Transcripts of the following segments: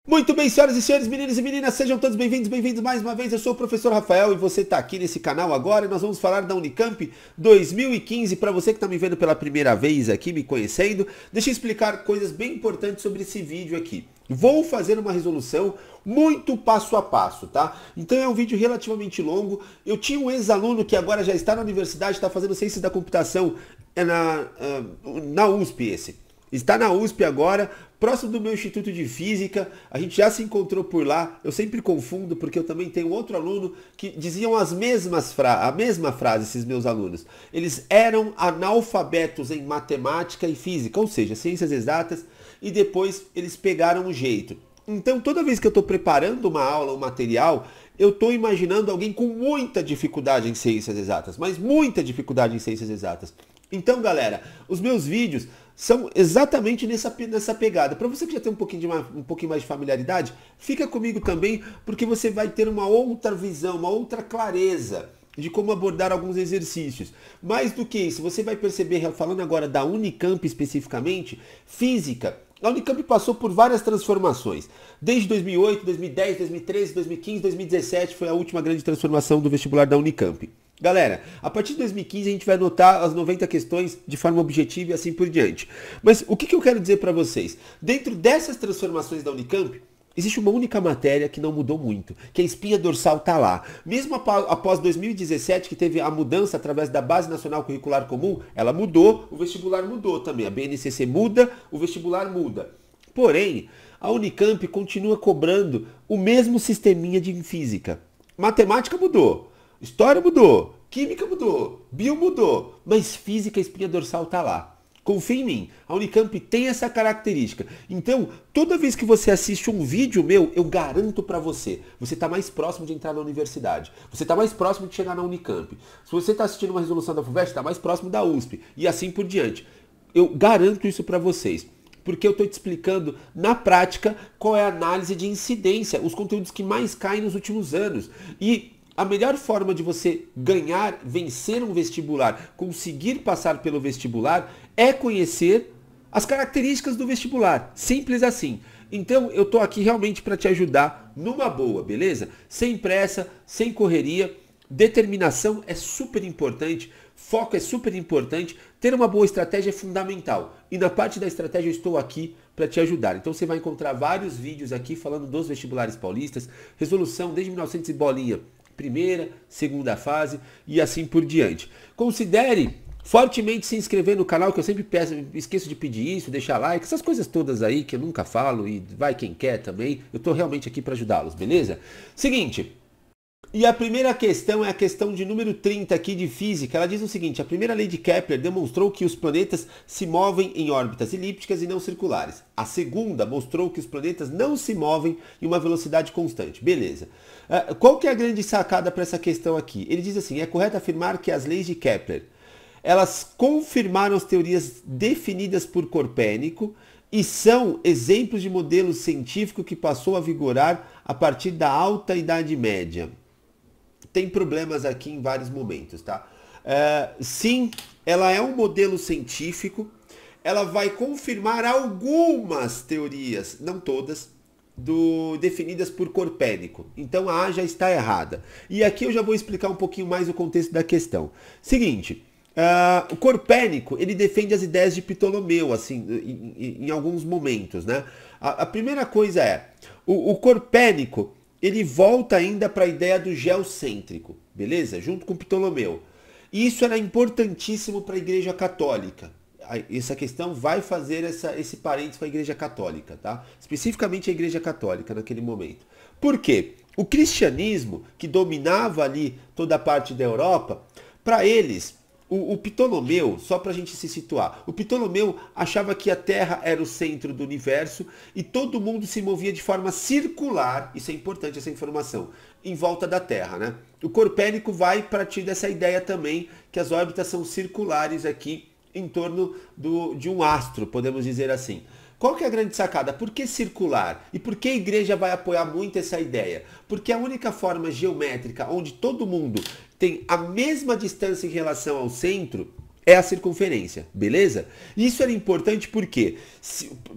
Muito bem, senhoras e senhores, meninos e meninas, sejam todos bem-vindos, bem-vindos mais uma vez. Eu sou o professor Rafael e você está aqui nesse canal agora e nós vamos falar da Unicamp 2015. Para você que está me vendo pela primeira vez aqui, me conhecendo, deixa eu explicar coisas bem importantes sobre esse vídeo aqui. Vou fazer uma resolução muito passo a passo, tá? Então é um vídeo relativamente longo. Eu tinha um ex-aluno que agora já está na universidade, está fazendo Ciências da Computação na USP esse. Está na USP agora, próximo do meu Instituto de Física, a gente já se encontrou por lá, eu sempre confundo porque eu também tenho outro aluno que diziam a mesma frase, esses meus alunos. Eles eram analfabetos em matemática e física, ou seja, ciências exatas, e depois eles pegaram o jeito. Então toda vez que eu estou preparando uma aula, um material, eu estou imaginando alguém com muita dificuldade em ciências exatas, mas muita dificuldade em ciências exatas. Então galera, os meus vídeos são exatamente nessa pegada. Para você que já tem um pouquinho mais de familiaridade, fica comigo também, porque você vai ter uma outra visão, uma outra clareza de como abordar alguns exercícios. Mais do que isso, você vai perceber, falando agora da Unicamp especificamente, física. A Unicamp passou por várias transformações. Desde 2008, 2010, 2013, 2015, 2017 foi a última grande transformação do vestibular da Unicamp. Galera, a partir de 2015 a gente vai anotar as 90 questões de forma objetiva e assim por diante. Mas o que eu quero dizer para vocês? Dentro dessas transformações da Unicamp, existe uma única matéria que não mudou muito, que a espinha dorsal está lá. Mesmo após 2017, que teve a mudança através da Base Nacional Curricular Comum, ela mudou, o vestibular mudou também. A BNCC muda, o vestibular muda. Porém, a Unicamp continua cobrando o mesmo sisteminha de física. Matemática mudou. História mudou, química mudou, bio mudou, mas física, espinha dorsal tá lá. Confia em mim, a Unicamp tem essa característica. Então, toda vez que você assiste um vídeo meu, eu garanto pra você, você tá mais próximo de entrar na universidade. Você tá mais próximo de chegar na Unicamp. Se você tá assistindo uma resolução da FUVEST, tá mais próximo da USP. E assim por diante. Eu garanto isso pra vocês. Porque eu estou te explicando na prática qual é a análise de incidência, os conteúdos que mais caem nos últimos anos. E a melhor forma de você ganhar, vencer um vestibular, conseguir passar pelo vestibular, é conhecer as características do vestibular. Simples assim. Então eu estou aqui realmente para te ajudar numa boa, beleza? Sem pressa, sem correria. Determinação é super importante, foco é super importante, ter uma boa estratégia é fundamental. E na parte da estratégia eu estou aqui para te ajudar. Então você vai encontrar vários vídeos aqui falando dos vestibulares paulistas, resolução desde 1900 e bolinha. Primeira, segunda fase e assim por diante. Considere fortemente se inscrever no canal, que eu sempre peço, esqueço de pedir isso, deixar like, essas coisas todas aí que eu nunca falo e vai quem quer também. Eu tô realmente aqui para ajudá-los, beleza? Seguinte, e a primeira questão é a questão de número 30 aqui de física. Ela diz o seguinte: a primeira lei de Kepler demonstrou que os planetas se movem em órbitas elípticas e não circulares. A segunda mostrou que os planetas não se movem em uma velocidade constante. Beleza. Qual que é a grande sacada para essa questão aqui? Ele diz assim: é correto afirmar que as leis de Kepler, elas confirmaram as teorias definidas por Copérnico e são exemplos de modelo científico que passou a vigorar a partir da Alta Idade Média. Tem problemas aqui em vários momentos, tá? Sim, ela é um modelo científico, ela vai confirmar algumas teorias, não todas, definidas por Copérnico. Então a A já está errada. E aqui eu já vou explicar um pouquinho mais o contexto da questão. Seguinte, o Copérnico, ele defende as ideias de Ptolomeu, assim, em alguns momentos, né? A primeira coisa é, o Copérnico, ele volta ainda para a ideia do geocêntrico, beleza? Junto com Ptolomeu. E isso era importantíssimo para a Igreja Católica. Essa questão vai fazer esse parênteses com a Igreja Católica, tá? Especificamente a Igreja Católica naquele momento. Por quê? O cristianismo, que dominava ali toda a parte da Europa, para eles, o Ptolomeu, só para a gente se situar, o Ptolomeu achava que a Terra era o centro do universo e todo mundo se movia de forma circular, isso é importante essa informação, em volta da Terra, né? O Copérnico vai partir dessa ideia também, que as órbitas são circulares aqui em torno de um astro, podemos dizer assim. Qual que é a grande sacada? Por que circular? E por que a igreja vai apoiar muito essa ideia? Porque a única forma geométrica onde todo mundo tem a mesma distância em relação ao centro é a circunferência, beleza? Isso era importante porque,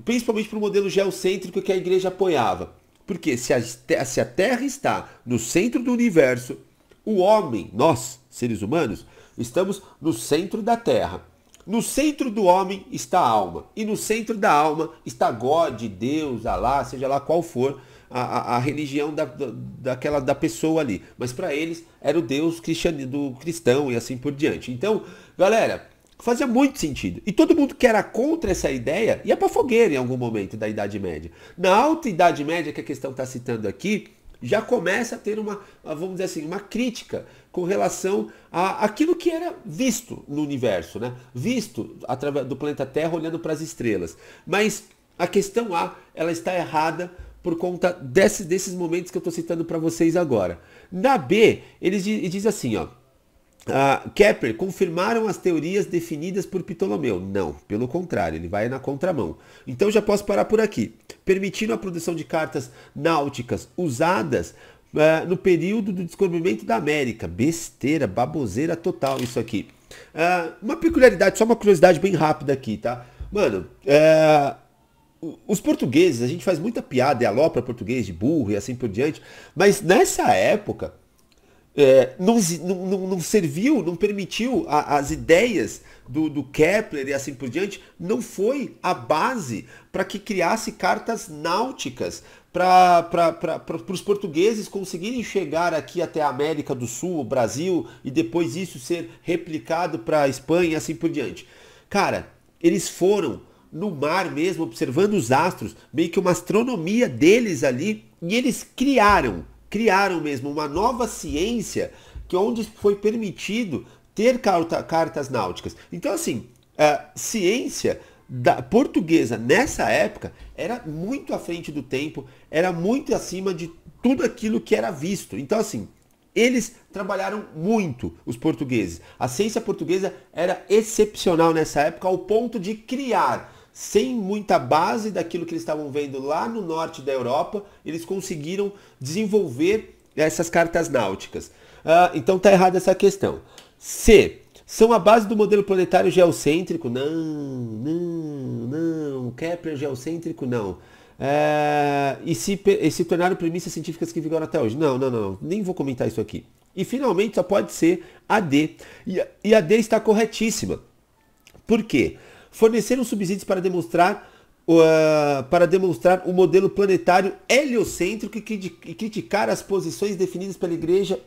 principalmente para o modelo geocêntrico que a igreja apoiava. Porque se a Terra está no centro do universo, o homem, nós, seres humanos, estamos no centro da Terra. No centro do homem está a alma. E no centro da alma está God, Deus, Alá, seja lá qual for a religião da pessoa ali. Mas para eles era o Deus do cristão e assim por diante. Então, galera, fazia muito sentido. E todo mundo que era contra essa ideia ia para fogueira em algum momento da Idade Média. Na Alta Idade Média, que a questão está citando aqui, já começa a ter vamos dizer assim, uma crítica com relação àquilo que era visto no universo, né? Visto através do planeta Terra olhando para as estrelas. Mas a questão A, ela está errada por conta desses momentos que eu estou citando para vocês agora. Na B, ele diz assim, ó. Kepler confirmaram as teorias definidas por Ptolomeu. Não, pelo contrário, ele vai na contramão. Então já posso parar por aqui. Permitindo a produção de cartas náuticas usadas no período do descobrimento da América. Besteira, baboseira total isso aqui. Uma peculiaridade, só uma curiosidade bem rápida aqui, tá? Mano, os portugueses, a gente faz muita piada e alopra português de burro e assim por diante, mas nessa época não serviu, não permitiu as ideias do Kepler e assim por diante, não foi a base para que criasse cartas náuticas para os portugueses conseguirem chegar aqui até a América do Sul, o Brasil, e depois isso ser replicado para a Espanha e assim por diante. Cara, eles foram no mar mesmo, observando os astros, meio que uma astronomia deles ali, e eles criaram mesmo uma nova ciência onde foi permitido ter cartas náuticas. Então, assim, a ciência portuguesa nessa época era muito à frente do tempo, era muito acima de tudo aquilo que era visto. Então, assim, eles trabalharam muito, os portugueses. A ciência portuguesa era excepcional nessa época, ao ponto de criar, sem muita base daquilo que eles estavam vendo lá no norte da Europa, eles conseguiram desenvolver essas cartas náuticas. Então tá errada essa questão. C. São a base do modelo planetário geocêntrico? Não. Kepler geocêntrico? Não. E se tornaram premissas científicas que vigoram até hoje? Não. Nem vou comentar isso aqui. E finalmente só pode ser a D. E a D está corretíssima. Por quê? Forneceram subsídios para demonstrar o modelo planetário heliocêntrico e criticar as posições definidas pela igreja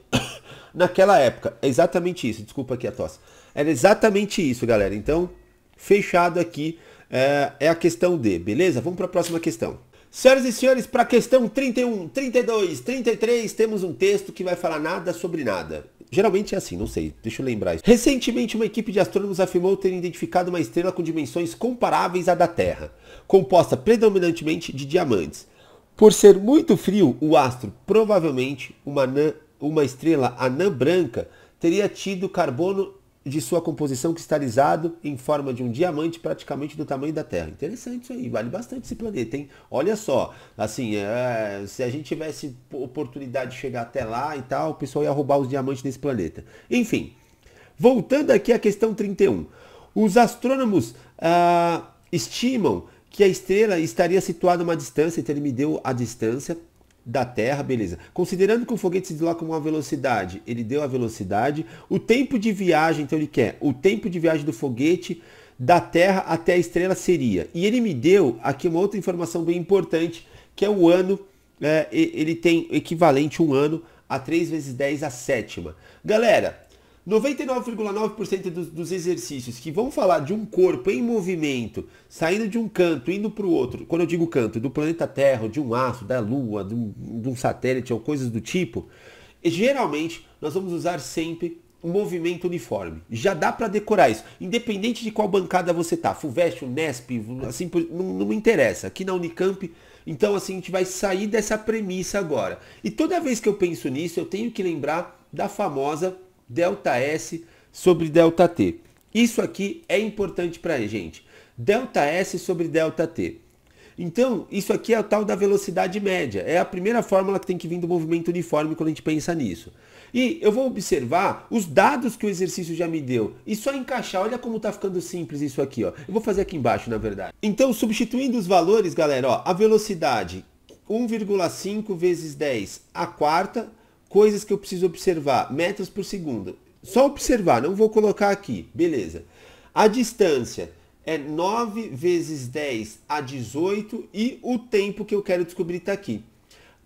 naquela época. É exatamente isso, desculpa aqui a tosse. Era exatamente isso, galera. Então, fechado aqui, é a questão D, beleza? Vamos para a próxima questão. Senhoras e senhores, para a questão 31, 32, 33, temos um texto que vai falar nada sobre nada. Geralmente é assim, não sei, deixa eu lembrar isso. Recentemente, uma equipe de astrônomos afirmou ter identificado uma estrela com dimensões comparáveis à da Terra, composta predominantemente de diamantes. Por ser muito frio, o astro, provavelmente uma estrela anã branca, teria tido carbono de sua composição cristalizado em forma de um diamante praticamente do tamanho da Terra. Interessante isso aí, vale bastante esse planeta, hein? Olha só, assim, se a gente tivesse oportunidade de chegar até lá e tal, o pessoal ia roubar os diamantes desse planeta. Enfim, voltando aqui à questão 31. Os astrônomos estimam que a estrela estaria situada a uma distância, então ele me deu a distância da Terra, beleza. Considerando que o foguete se desloca com uma velocidade, ele deu a velocidade. O tempo de viagem, então ele quer, o tempo de viagem do foguete da Terra até a estrela seria. E ele me deu aqui uma outra informação bem importante, que é o ano, ele tem equivalente um ano a 3 vezes 10 à sétima. Galera, 99,9% dos exercícios que vão falar de um corpo em movimento, saindo de um canto, indo para o outro, quando eu digo canto, do planeta Terra, de um astro, da Lua, de um satélite ou coisas do tipo, geralmente nós vamos usar sempre um movimento uniforme. Já dá para decorar isso, independente de qual bancada você tá, FUVEST, Unesp, assim, não me interessa, aqui na Unicamp. Então assim, a gente vai sair dessa premissa agora. E toda vez que eu penso nisso, eu tenho que lembrar da famosa ΔS sobre ΔT. Isso aqui é importante para a gente. ΔS sobre ΔT. Então, isso aqui é o tal da velocidade média. É a primeira fórmula que tem que vir do movimento uniforme quando a gente pensa nisso. E eu vou observar os dados que o exercício já me deu. E só encaixar, olha como está ficando simples isso aqui, ó. Eu vou fazer aqui embaixo, na verdade. Então, substituindo os valores, galera, ó, a velocidade 1,5 vezes 10 a quarta, coisas que eu preciso observar, metros por segundo. Só observar, não vou colocar aqui, beleza. A distância é 9 vezes 10 a 18 e o tempo que eu quero descobrir está aqui.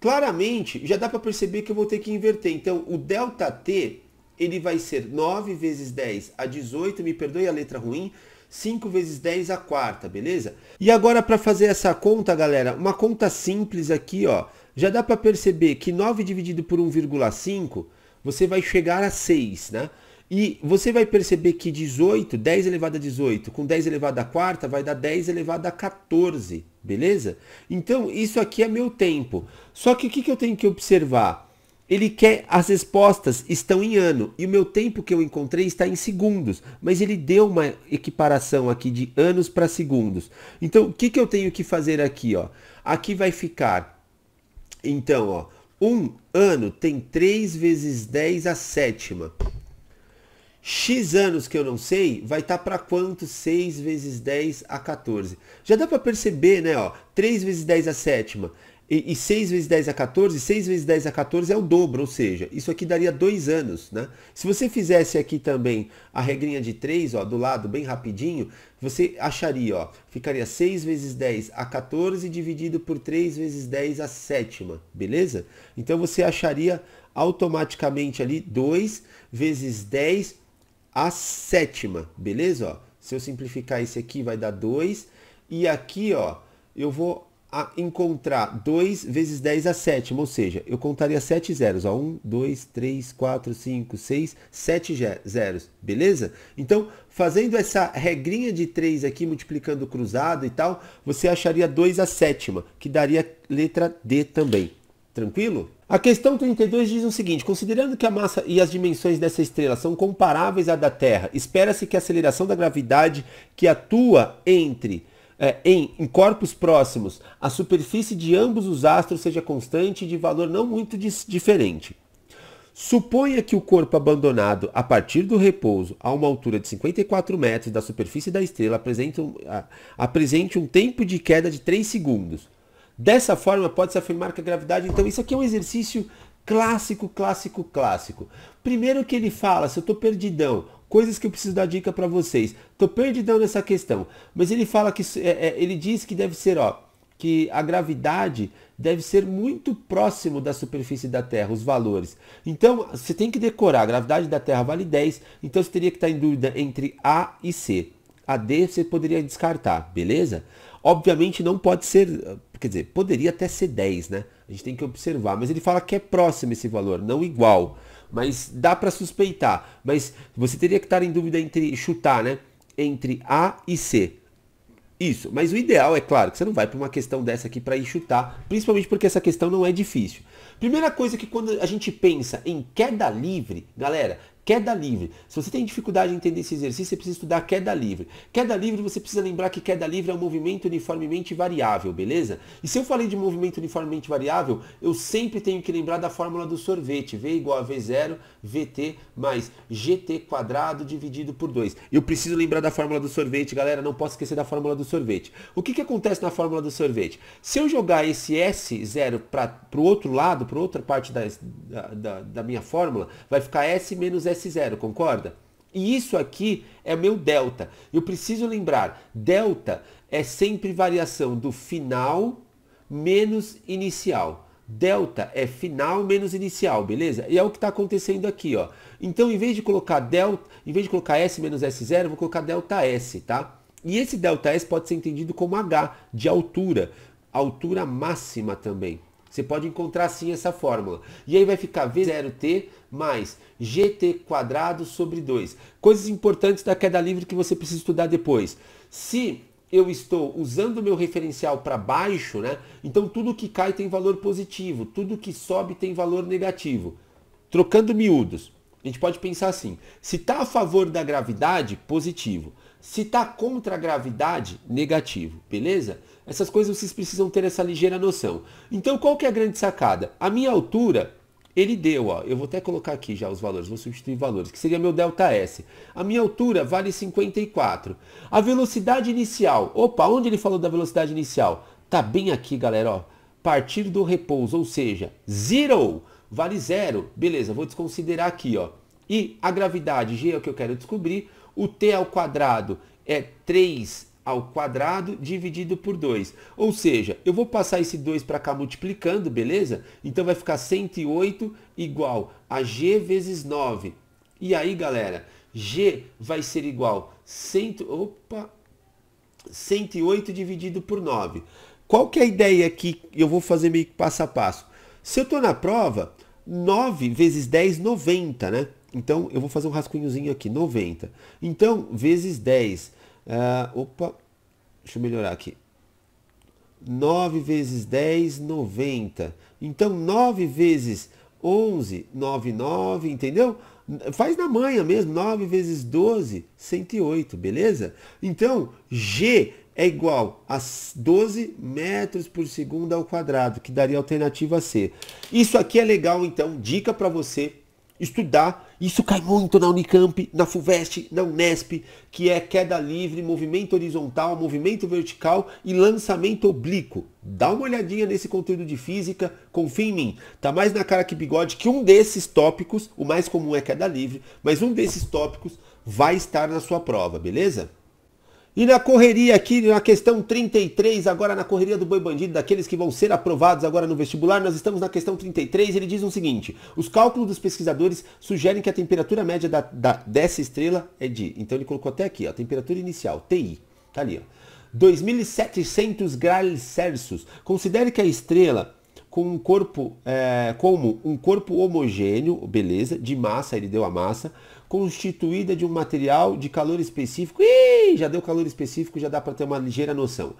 Claramente, já dá para perceber que eu vou ter que inverter. Então, o ΔT, ele vai ser 9 vezes 10 a 18, me perdoe a letra ruim, 5 vezes 10 a quarta, beleza? E agora para fazer essa conta, galera, uma conta simples aqui, ó, já dá para perceber que 9 dividido por 1,5, você vai chegar a 6, né? E você vai perceber que 18, 10 elevado a 18, com 10 elevado a quarta, vai dar 10 elevado a 14, beleza? Então, isso aqui é meu tempo. Só que o que eu tenho que observar? Ele quer, as respostas estão em ano, e o meu tempo que eu encontrei está em segundos, mas ele deu uma equiparação aqui de anos para segundos. Então, o que eu tenho que fazer aqui, ó? Aqui vai ficar, então, ó, um ano tem 3 vezes 10 a sétima. X anos que eu não sei, vai estar para quanto? 6 vezes 10 a 14. Já dá para perceber, né? Ó, 3 vezes 10 a sétima e 6 vezes 10 a 14, 6 vezes 10 a 14 é o dobro, ou seja, isso aqui daria 2 anos, né? Se você fizesse aqui também a regrinha de 3, ó, do lado, bem rapidinho, você acharia, ó, ficaria 6 vezes 10 a 14 dividido por 3 vezes 10 a sétima, beleza? Então você acharia automaticamente ali 2 vezes 10 a sétima, beleza? Ó, se eu simplificar esse aqui vai dar 2, e aqui, ó, eu vou encontrar 2 vezes 10 a sétima, ou seja, eu contaria 7 zeros, ó, 1, 2, 3, 4, 5, 6, 7 zeros, beleza? Então, fazendo essa regrinha de 3 aqui, multiplicando cruzado e tal, você acharia 2 a sétima, que daria letra D também, tranquilo? A questão 32 diz o seguinte: considerando que a massa e as dimensões dessa estrela são comparáveis à da Terra, espera-se que a aceleração da gravidade que atua em corpos próximos à superfície de ambos os astros seja constante e de valor não muito diferente. Suponha que o corpo abandonado a partir do repouso a uma altura de 54 metros da superfície da estrela apresente um tempo de queda de 3 segundos. Dessa forma, pode-se afirmar que a gravidade... Então, isso aqui é um exercício clássico. Primeiro que ele fala, se eu estou perdidão, coisas que eu preciso dar dica para vocês. Estou perdidão nessa questão, mas ele fala que... ele diz que deve ser, ó, que a gravidade deve ser muito próximo da superfície da Terra, os valores. Então, você tem que decorar, a gravidade da Terra vale 10, então você teria que estar em dúvida entre A e C. A D você poderia descartar, beleza? Obviamente não pode ser, quer dizer, poderia até ser 10, né? A gente tem que observar, mas ele fala que é próximo esse valor, não igual. Mas dá para suspeitar, mas você teria que estar em dúvida entre, chutar, né? Entre A e C. Isso, mas o ideal é claro que você não vai para uma questão dessa aqui para ir chutar, principalmente porque essa questão não é difícil. Primeira coisa que quando a gente pensa em queda livre, galera, queda livre. Se você tem dificuldade em entender esse exercício, você precisa estudar queda livre. Queda livre, você precisa lembrar que queda livre é um movimento uniformemente variável, beleza? E se eu falei de movimento uniformemente variável, eu sempre tenho que lembrar da fórmula do sorvete. V igual a V0, VT mais GT quadrado dividido por 2. Eu preciso lembrar da fórmula do sorvete, galera, não posso esquecer da fórmula do sorvete. O que acontece na fórmula do sorvete? Se eu jogar esse S0 para o outro lado, para outra parte da minha fórmula, vai ficar S menos S0, concorda? E isso aqui é meu delta. Eu preciso lembrar, delta é sempre variação do final menos inicial. Delta é final menos inicial, beleza? E é o que está acontecendo aqui, ó. Então, em vez de colocar delta, em vez de colocar S menos S0, eu vou colocar delta S, tá? E esse delta S pode ser entendido como H, de altura. Altura máxima também. Você pode encontrar assim essa fórmula. E aí vai ficar V0t mais GT quadrado sobre 2. Coisas importantes da queda livre que você precisa estudar depois. Se eu estou usando o meu referencial para baixo, né? Então tudo que cai tem valor positivo, tudo que sobe tem valor negativo. Trocando miúdos, a gente pode pensar assim: se está a favor da gravidade, positivo. Se está contra a gravidade, negativo, beleza? Essas coisas vocês precisam ter essa ligeira noção. Então qual que é a grande sacada? A minha altura, ele deu, ó, eu vou até colocar aqui já os valores, vou substituir valores, que seria meu delta S. A minha altura vale 54. A velocidade inicial, opa, onde ele falou da velocidade inicial? Tá bem aqui, galera, ó. partir do repouso, ou seja, zero, vale zero. Beleza, vou desconsiderar aqui, ó. E a gravidade, G é o que eu quero descobrir, o T ao quadrado é 3 ao quadrado dividido por 2. Ou seja, eu vou passar esse 2 para cá multiplicando, beleza? Então vai ficar 108 igual a G vezes 9. E aí, galera, G vai ser igual a 108 dividido por 9. Qual que é a ideia aqui? Eu vou fazer meio que passo a passo. Se eu estou na prova, 9 vezes 10, 90, né? Então, eu vou fazer um rascunhozinho aqui, 90. Então, vezes 10. Deixa eu melhorar aqui. 9 vezes 10, 90. Então, 9 vezes 11, 99, entendeu? Faz na manha mesmo, 9 vezes 12, 108, beleza? Então, G é igual a 12 metros por segundo ao quadrado, que daria a alternativa C. Isso aqui é legal, então, dica para você estudar. Isso cai muito na Unicamp, na FUVEST, na Unesp, que é queda livre, movimento horizontal, movimento vertical e lançamento oblíquo. Dá uma olhadinha nesse conteúdo de física, confia em mim. Tá mais na cara que bigode que um desses tópicos, o mais comum é queda livre, mas um desses tópicos vai estar na sua prova, beleza? E na correria aqui, na questão 33, agora na correria do boi bandido, daqueles que vão ser aprovados agora no vestibular, nós estamos na questão 33, ele diz o seguinte: os cálculos dos pesquisadores sugerem que a temperatura média dessa estrela é de... Então ele colocou até aqui, ó, temperatura inicial, TI, tá ali, ó, 2.700 graus Celsius. Considere que a estrela com um corpo, como um corpo homogêneo, beleza, de massa, ele deu a massa, constituída de um material de calor específico. Ih, já deu calor específico, já dá para ter uma ligeira noção.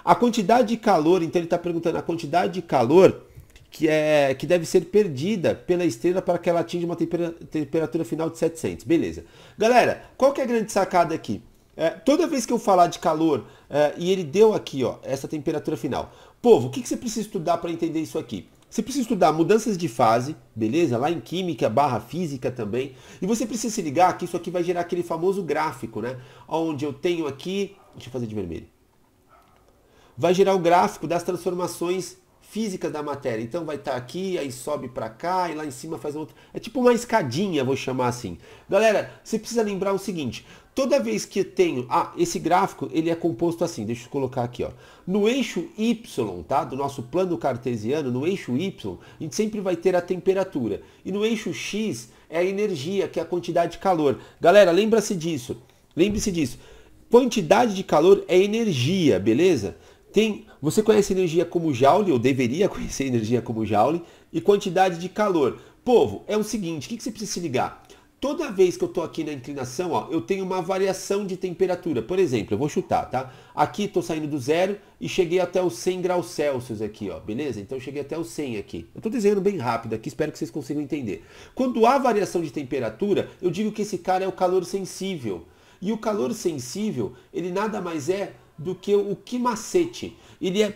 A quantidade de calor, então ele está perguntando a quantidade de calor que deve ser perdida pela estrela para que ela atinja uma temperatura final de 700. Beleza. Galera, qual que é a grande sacada aqui? Toda vez que eu falar de calor, e ele deu aqui, ó, essa temperatura final. Povo, o que você precisa estudar para entender isso aqui? Você precisa estudar mudanças de fase, beleza? Lá em química, barra física também. E você precisa se ligar que isso aqui vai gerar aquele famoso gráfico, né? Onde eu tenho aqui... Deixa eu fazer de vermelho. Vai gerar o gráfico das transformações físicas da matéria. Então vai estar aqui, aí sobe para cá, e lá em cima faz outro... É tipo uma escadinha, vou chamar assim. Galera, você precisa lembrar o seguinte... Toda vez que eu tenho... esse gráfico, ele é composto assim. Deixa eu colocar aqui, ó. No eixo Y, tá? Do nosso plano cartesiano, no eixo Y, a gente sempre vai ter a temperatura. E no eixo X é a energia, que é a quantidade de calor. Galera, lembre-se disso. Lembre-se disso. Quantidade de calor é energia, beleza? Você conhece energia como Joule, ou deveria conhecer energia como Joule, e quantidade de calor. Povo, é o seguinte, o que você precisa se ligar? Toda vez que eu estou aqui na inclinação, ó, eu tenho uma variação de temperatura. Por exemplo, eu vou chutar, tá? Aqui estou saindo do zero e cheguei até os 100 graus Celsius aqui, ó, beleza? Então eu cheguei até os 100 aqui. Eu estou desenhando bem rápido aqui, espero que vocês consigam entender. Quando há variação de temperatura, eu digo que esse cara é o calor sensível. E o calor sensível, ele nada mais é do que o quimacete.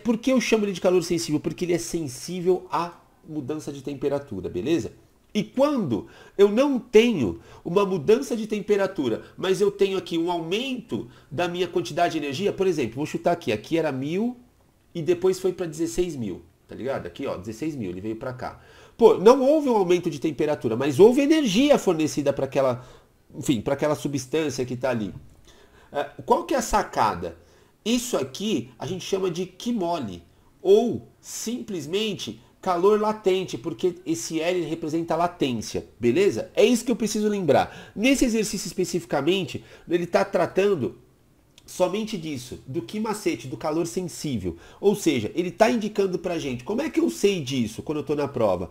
Por que eu chamo ele de calor sensível? Porque ele é sensível à mudança de temperatura, beleza? E quando eu não tenho uma mudança de temperatura, mas eu tenho aqui um aumento da minha quantidade de energia, por exemplo, vou chutar aqui era 1000 e depois foi para 16.000, tá ligado? Aqui, ó, 16.000, ele veio para cá. Pô, não houve um aumento de temperatura, mas houve energia fornecida para aquela, enfim, para aquela substância que está ali. Qual que é a sacada? Isso aqui a gente chama de Kmol, ou simplesmente calor latente, porque esse L representa latência, beleza? É isso que eu preciso lembrar. Nesse exercício especificamente, ele está tratando somente disso, do quimacete, do calor sensível. Ou seja, ele está indicando pra gente, como é que eu sei disso quando eu estou na prova?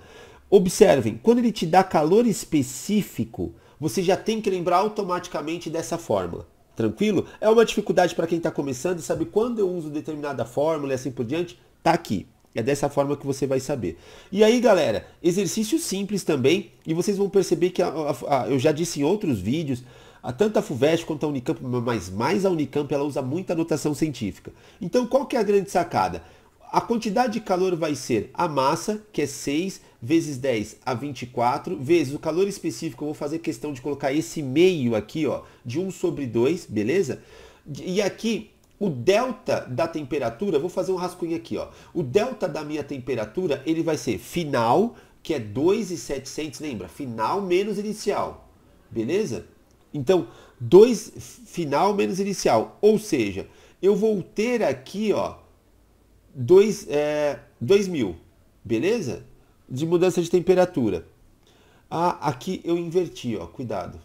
Observem, quando ele te dá calor específico, você já tem que lembrar automaticamente dessa fórmula. Tranquilo? É uma dificuldade para quem está começando e sabe quando eu uso determinada fórmula e assim por diante, tá aqui. É dessa forma que você vai saber. E aí, galera, exercício simples também, e vocês vão perceber que eu já disse em outros vídeos, tanto a FUVEST quanto a Unicamp, mas mais a Unicamp, ela usa muita notação científica. Então, qual que é a grande sacada? A quantidade de calor vai ser a massa, que é 6 vezes 10 a 24, vezes o calor específico, eu vou fazer questão de colocar esse meio aqui, ó, de 1 sobre 2, beleza? E aqui, o delta da temperatura, vou fazer um rascunho aqui, ó. O delta da minha temperatura, ele vai ser final, que é 2.700, lembra? Final menos inicial, beleza? Então, 2 final menos inicial, ou seja, eu vou ter aqui, ó, 2.000, beleza? De mudança de temperatura. Ah, aqui eu inverti, ó, cuidado.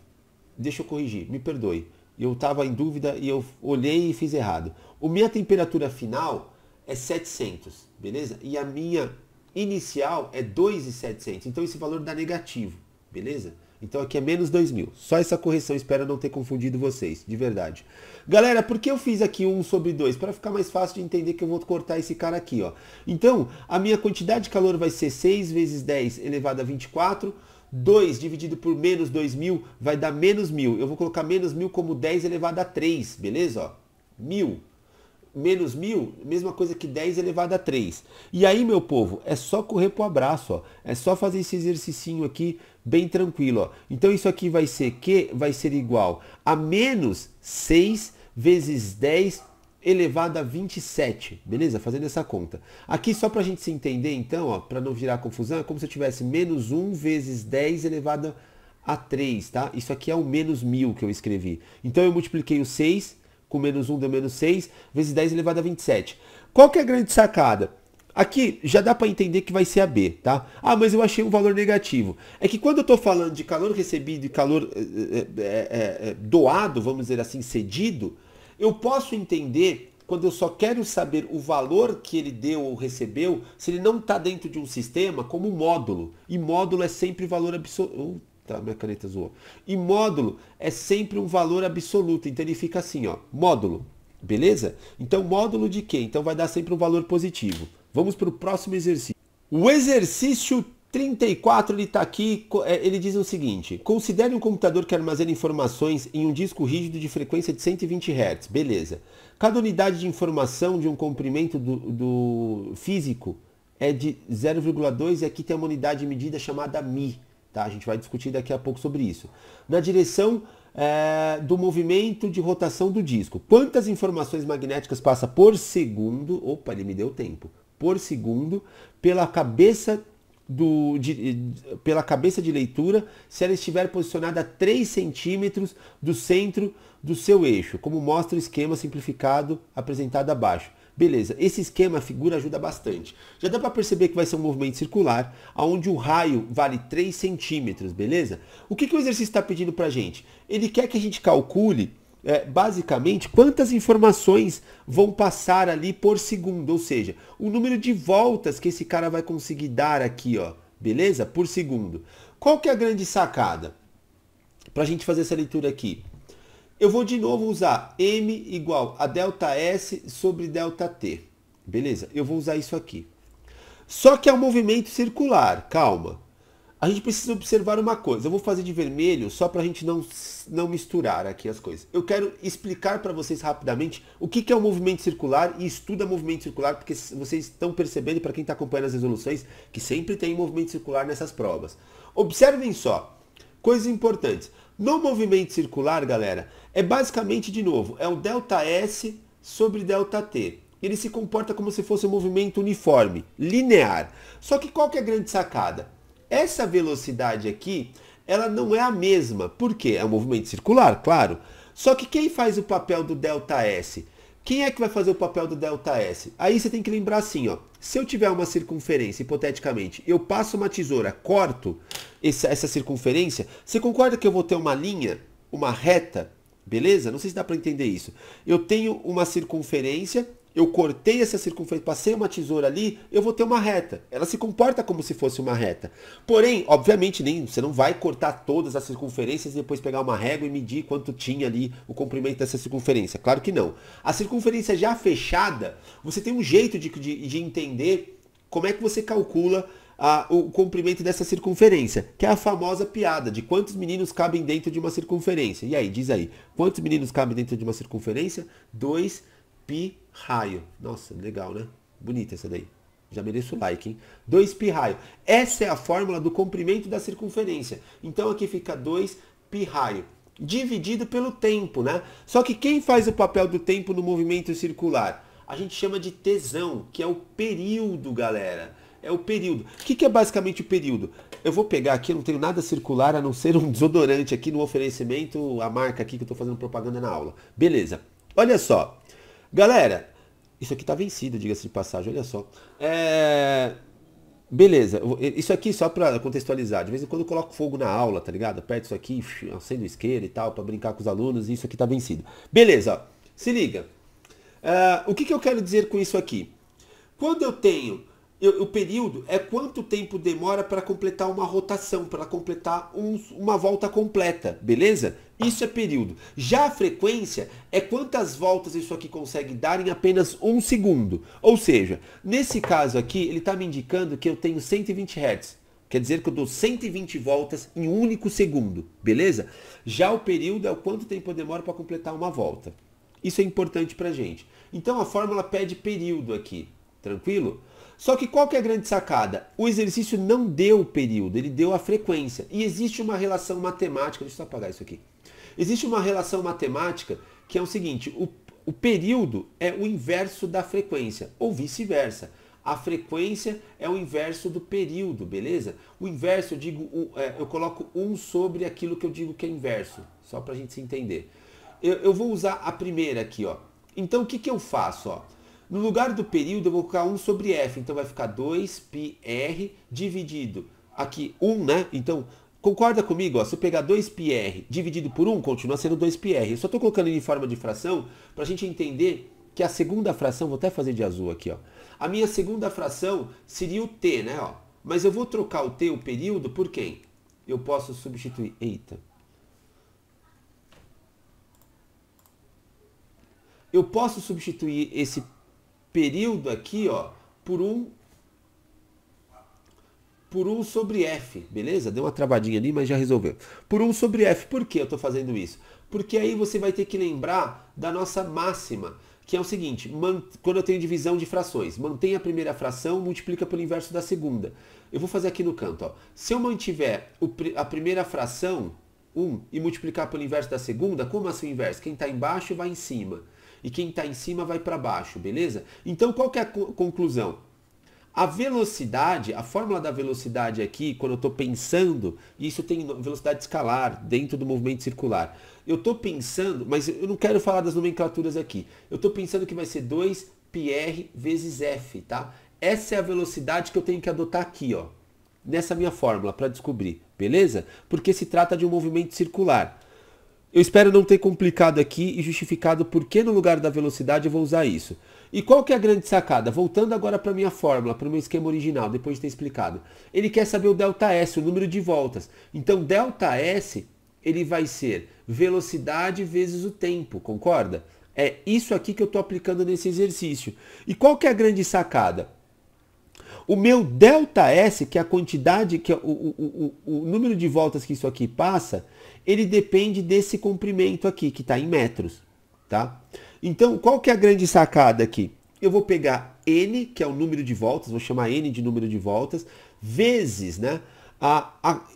Deixa eu corrigir, me perdoe. Eu estava em dúvida e eu olhei e fiz errado. A minha temperatura final é 700, beleza? E a minha inicial é 2.700. Então esse valor dá negativo, beleza? Então aqui é menos 2.000. Só essa correção, espero não ter confundido vocês, de verdade. Galera, por que eu fiz aqui 1 sobre 2? Para ficar mais fácil de entender que eu vou cortar esse cara aqui, ó. Então, a minha quantidade de calor vai ser 6 vezes 10 elevado a 24. 2 dividido por menos 2.000 vai dar menos 1.000. Eu vou colocar menos 1.000 como 10 elevado a 3, beleza? Ó, 1.000. Menos 1.000, mesma coisa que 10 elevado a 3. E aí, meu povo, é só correr pro abraço, ó. É só fazer esse exercício aqui bem tranquilo, ó. Então isso aqui vai ser que vai ser igual a menos 6 vezes 10 elevado a 27, beleza? Fazendo essa conta. Aqui só pra gente se entender, então, ó, pra não virar confusão, é como se eu tivesse menos 1 vezes 10 elevado a 3, tá? Isso aqui é o menos 1.000 que eu escrevi. Então eu multipliquei o 6 com menos 1 deu menos 6, vezes 10 elevado a 27. Qual que é a grande sacada? Aqui já dá para entender que vai ser a B, tá? Ah, mas eu achei um valor negativo. É que quando eu estou falando de calor recebido e calor doado, vamos dizer assim, cedido, eu posso entender quando eu só quero saber o valor que ele deu ou recebeu, se ele não está dentro de um sistema, como módulo. E módulo é sempre valor absoluto. Tá, minha caneta zoou. E módulo é sempre um valor absoluto. Então ele fica assim, ó, módulo. Beleza? Então módulo de quê? Então vai dar sempre um valor positivo. Vamos para o próximo exercício. O exercício 34, ele está aqui, ele diz o seguinte: considere um computador que armazena informações em um disco rígido de frequência de 120 Hz. Beleza. Cada unidade de informação de um comprimento do físico é de 0,2 e aqui tem uma unidade de medida chamada μ. Tá? A gente vai discutir daqui a pouco sobre isso. Na direção do movimento de rotação do disco. Quantas informações magnéticas passa por segundo? Opa, ele me deu tempo. Por segundo, pela cabeça de leitura, se ela estiver posicionada a 3 centímetros do centro do seu eixo, como mostra o esquema simplificado apresentado abaixo. Beleza, esse esquema, a figura ajuda bastante. Já dá para perceber que vai ser um movimento circular, onde o raio vale 3 centímetros, beleza? O que o exercício está pedindo para a gente? Ele quer que a gente calcule, basicamente, quantas informações vão passar ali por segundo, ou seja, o número de voltas que esse cara vai conseguir dar aqui, ó, beleza? Por segundo. Qual que é a grande sacada? Para a gente fazer essa leitura aqui. Eu vou de novo usar M igual a delta S sobre delta T. Beleza? Eu vou usar isso aqui. Só que é um movimento circular. Calma. A gente precisa observar uma coisa. Eu vou fazer de vermelho só para a gente não misturar aqui as coisas. Eu quero explicar para vocês rapidamente o que é um movimento circular e estuda movimento circular, porque vocês estão percebendo, para quem está acompanhando as resoluções, que sempre tem movimento circular nessas provas. Observem só. Coisas importantes. No movimento circular, galera, é basicamente, de novo, é o delta S sobre delta T. Ele se comporta como se fosse um movimento uniforme, linear. Só que qual que é a grande sacada? Essa velocidade aqui, ela não é a mesma. Por quê? É um movimento circular, claro. Só que quem faz o papel do delta S? Quem é que vai fazer o papel do delta S? Aí você tem que lembrar assim, ó. Se eu tiver uma circunferência, hipoteticamente, eu passo uma tesoura, corto essa circunferência, você concorda que eu vou ter uma linha, uma reta, beleza? Não sei se dá para entender isso. Eu tenho uma circunferência, eu cortei essa circunferência, passei uma tesoura ali, eu vou ter uma reta. Ela se comporta como se fosse uma reta. Porém, obviamente, você não vai cortar todas as circunferências e depois pegar uma régua e medir quanto tinha ali o comprimento dessa circunferência. Claro que não. A circunferência já fechada, você tem um jeito de entender como é que você calcula o comprimento dessa circunferência, que é a famosa piada de quantos meninos cabem dentro de uma circunferência. E aí, diz aí, quantos meninos cabem dentro de uma circunferência? 2 pi raio. Nossa, legal, né? Bonita essa daí. Já mereço o like, hein? 2 pi raio. Essa é a fórmula do comprimento da circunferência. Então aqui fica 2 pi raio. dividido pelo tempo, né? Só que quem faz o papel do tempo no movimento circular? A gente chama de tesão, que é o período, galera. É o período. O que é basicamente o período? Eu vou pegar aqui, eu não tenho nada circular a não ser um desodorante aqui no oferecimento, a marca aqui que eu estou fazendo propaganda na aula. Beleza. Olha só. Galera, isso aqui tá vencido, diga-se de passagem, olha só. Beleza, isso aqui só para contextualizar, de vez em quando eu coloco fogo na aula, tá ligado? Aperto isso aqui, acendo isqueiro e tal, para brincar com os alunos, e isso aqui tá vencido. Beleza, ó, se liga. O que eu quero dizer com isso aqui? Quando eu tenho, o período é quanto tempo demora para completar uma rotação, para completar uma volta completa, beleza? Isso é período. Já a frequência é quantas voltas isso aqui consegue dar em apenas um segundo. Ou seja, nesse caso aqui, ele está me indicando que eu tenho 120 Hz. Quer dizer que eu dou 120 voltas em um único segundo, beleza? Já o período é o quanto tempo eu demoro para completar uma volta. Isso é importante para a gente. Então a fórmula pede período aqui, tranquilo? Só que qual que é a grande sacada? O exercício não deu o período, ele deu a frequência. E existe uma relação matemática, deixa eu só apagar isso aqui. Existe uma relação matemática que é o seguinte, o período é o inverso da frequência, ou vice-versa. A frequência é o inverso do período, beleza? O inverso, eu coloco 1 sobre aquilo que eu digo que é inverso, só para a gente se entender. Eu vou usar a primeira aqui, ó. Então o que eu faço, ó? No lugar do período eu vou colocar 1 sobre f, então vai ficar 2πr dividido aqui 1, né? Então, concorda comigo, ó, se eu pegar 2πr dividido por 1, continua sendo 2πr. Eu só estou colocando ele em forma de fração para a gente entender que a segunda fração, vou até fazer de azul aqui, ó. A minha segunda fração seria o t, né? Ó. Mas eu vou trocar o t, o período, por quem? Eu posso substituir... Eita. Eu posso substituir esse período aqui, ó, por 1 sobre f, beleza? Deu uma travadinha ali, mas já resolveu. Por 1 sobre f. Por que eu estou fazendo isso? Porque aí você vai ter que lembrar da nossa máxima, que é o seguinte, quando eu tenho divisão de frações, mantém a primeira fração, multiplica pelo inverso da segunda. Eu vou fazer aqui no canto, ó. Se eu mantiver a primeira fração, 1, e multiplicar pelo inverso da segunda, como assim o inverso? Quem está embaixo vai em cima. E quem está em cima vai para baixo, beleza? Então qual que é a conclusão? A velocidade, a fórmula da velocidade aqui, quando eu estou pensando, isso tem velocidade escalar dentro do movimento circular. Eu estou pensando, mas eu não quero falar das nomenclaturas aqui. Eu estou pensando que vai ser 2πr vezes f, tá? Essa é a velocidade que eu tenho que adotar aqui, ó. Nessa minha fórmula, para descobrir, beleza? Porque se trata de um movimento circular. Eu espero não ter complicado aqui e justificado por que no lugar da velocidade eu vou usar isso. E qual que é a grande sacada? Voltando agora para a minha fórmula, para o meu esquema original, depois de ter explicado. Ele quer saber o ΔS, o número de voltas. Então, ΔS, ele vai ser velocidade vezes o tempo, concorda? É isso aqui que eu estou aplicando nesse exercício. E qual que é a grande sacada? O meu ΔS, que é a quantidade, que é o número de voltas que isso aqui passa, ele depende desse comprimento aqui, que está em metros, tá? Então, qual que é a grande sacada aqui? Eu vou pegar N, que é o número de voltas, vou chamar N de número de voltas, vezes, né,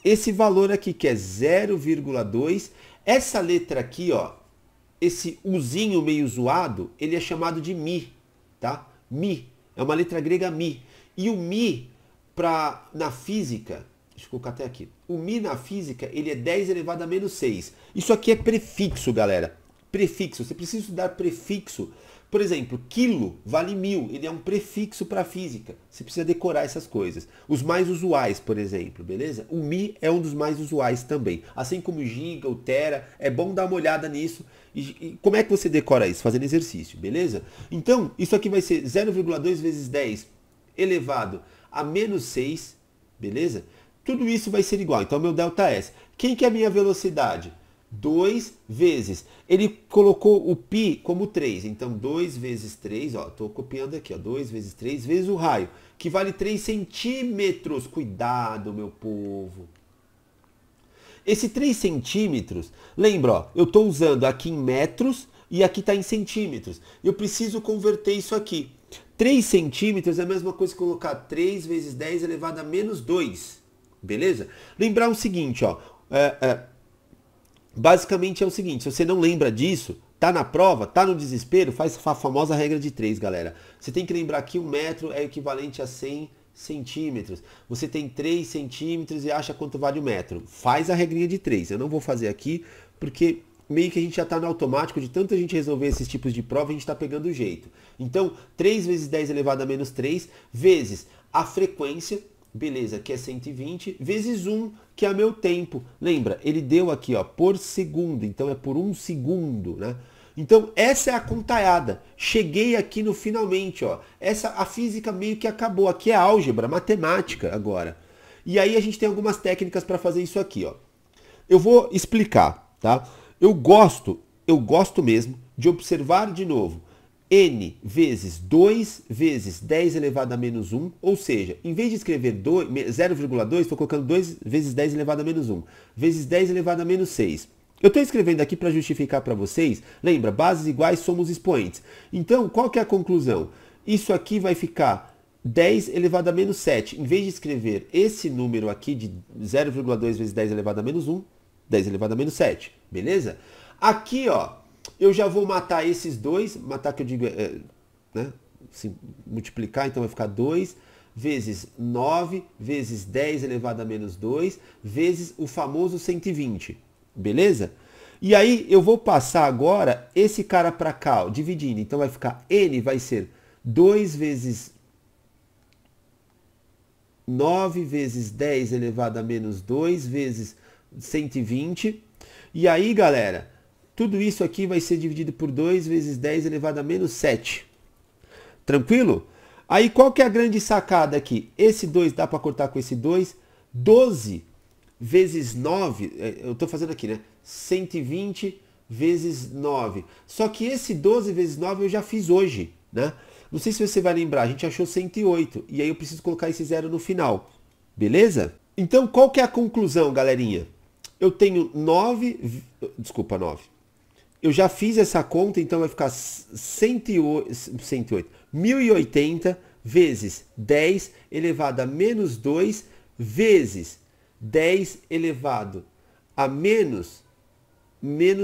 esse valor aqui, que é 0,2. Essa letra aqui, ó, esse Uzinho meio zoado, ele é chamado de Mi, tá? Mi, é uma letra grega Mi. E o Mi, na física, deixa eu colocar até aqui. O Mi na física, ele é 10 elevado a menos 6. Isso aqui é prefixo, galera. Prefixo. Você precisa estudar prefixo. Por exemplo, quilo vale 1000. Ele é um prefixo para a física. Você precisa decorar essas coisas. Os mais usuais, por exemplo, beleza? O Mi é um dos mais usuais também. Assim como o giga, o tera. É bom dar uma olhada nisso. E como é que você decora isso? Fazendo exercício, beleza? Então, isso aqui vai ser 0,2 vezes 10 elevado a menos 6, beleza? Tudo isso vai ser igual, então meu ΔS. Quem que é a minha velocidade? 2 vezes, ele colocou o π como 3, então 2 vezes 3, ó, estou copiando aqui, ó, 2 vezes 3 vezes o raio, que vale 3 centímetros, cuidado meu povo. Esse 3 centímetros, lembra, ó, eu estou usando aqui em metros e aqui está em centímetros, eu preciso converter isso aqui. 3 centímetros é a mesma coisa que colocar 3 vezes 10 elevado a menos 2. Beleza? Lembrar o seguinte, ó. Basicamente é o seguinte, se você não lembra disso, tá na prova, tá no desespero, faz a famosa regra de 3, galera. Você tem que lembrar que 1 metro é equivalente a 100 centímetros. Você tem 3 centímetros e acha quanto vale o metro. Faz a regrinha de 3. Eu não vou fazer aqui, porque meio que a gente já está no automático, de tanto a gente resolver esses tipos de prova, a gente está pegando o jeito. Então, 3 vezes 10 elevado a menos 3, vezes a frequência, beleza, que é 120, vezes 1, que é meu tempo. Lembra, ele deu aqui, ó, por segundo, então é por 1 segundo, né? Então, essa é a contaiada. Cheguei aqui no finalmente, ó. A física meio que acabou. Aqui é álgebra, matemática agora. E aí a gente tem algumas técnicas para fazer isso aqui, ó. Eu vou explicar, tá? Eu gosto mesmo de observar de novo n vezes 2 vezes 10 elevado a menos 1, ou seja, em vez de escrever 0,2, estou colocando 2 vezes 10 elevado a menos 1, vezes 10 elevado a menos 6. Eu estou escrevendo aqui para justificar para vocês, lembra, bases iguais somos expoentes. Então, qual que é a conclusão? Isso aqui vai ficar 10 elevado a menos 7. Em vez de escrever esse número aqui de 0,2 vezes 10 elevado a menos 1, 10 elevado a menos 7, beleza? Aqui, ó, eu já vou matar esses dois, matar que eu digo, né? Multiplicar, então vai ficar 2 vezes 9 vezes 10 elevado a menos 2 vezes o famoso 120, beleza? E aí eu vou passar agora esse cara para cá, ó, dividindo, então vai ficar n vai ser 2 vezes 9 vezes 10 elevado a menos 2 vezes 120. E aí, galera, tudo isso aqui vai ser dividido por 2 vezes 10 elevado a menos 7. Tranquilo? Aí, qual que é a grande sacada aqui? Esse 2 dá para cortar com esse 2. 12 vezes 9, eu estou fazendo aqui, né? 120 vezes 9. Só que esse 12 vezes 9 eu já fiz hoje, né? Não sei se você vai lembrar, a gente achou 108. E aí eu preciso colocar esse zero no final. Beleza? Então, qual que é a conclusão, galerinha? Eu tenho 9. Eu já fiz essa conta, então vai ficar 1080 vezes 10 elevado a menos 2 vezes 10 elevado a menos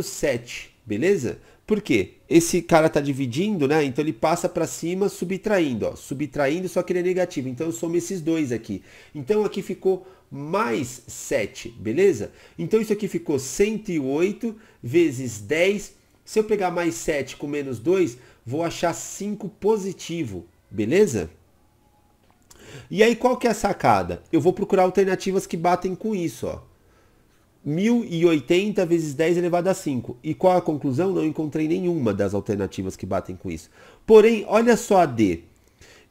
7, beleza? Por quê? Esse cara está dividindo, né? Então ele passa para cima subtraindo, ó. Subtraindo, só que ele é negativo. Então eu somo esses dois aqui. Então aqui ficou mais 7, beleza? Então isso aqui ficou 108 vezes 10. Se eu pegar mais 7 com menos 2, vou achar 5 positivo, beleza? E aí qual que é a sacada? Eu vou procurar alternativas que batem com isso, ó. 1080 vezes 10 elevado a 5. E qual a conclusão? Não encontrei nenhuma das alternativas que batem com isso. Porém, olha só a D.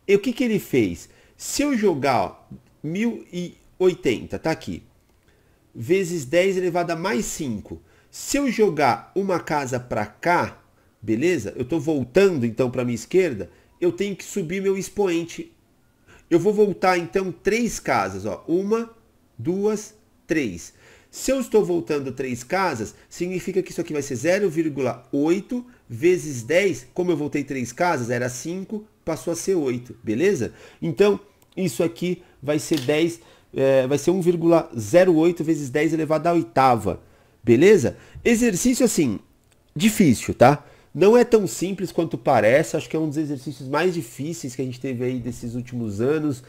E o que ele fez? Se eu jogar, ó, 1080, tá aqui, vezes 10 elevado a mais 5. Se eu jogar uma casa para cá, beleza? Eu estou voltando então para a minha esquerda, eu tenho que subir meu expoente. Eu vou voltar então 3 casas, ó. 1, 2, 3. Se eu estou voltando 3 casas, significa que isso aqui vai ser 0,8 vezes 10. Como eu voltei 3 casas, era 5, passou a ser 8, beleza? Então, isso aqui vai ser 10, vai ser 1,08 vezes 10 elevado à oitava, beleza? Exercício assim, difícil, tá? Não é tão simples quanto parece, acho que é um dos exercícios mais difíceis que a gente teve aí desses últimos anos.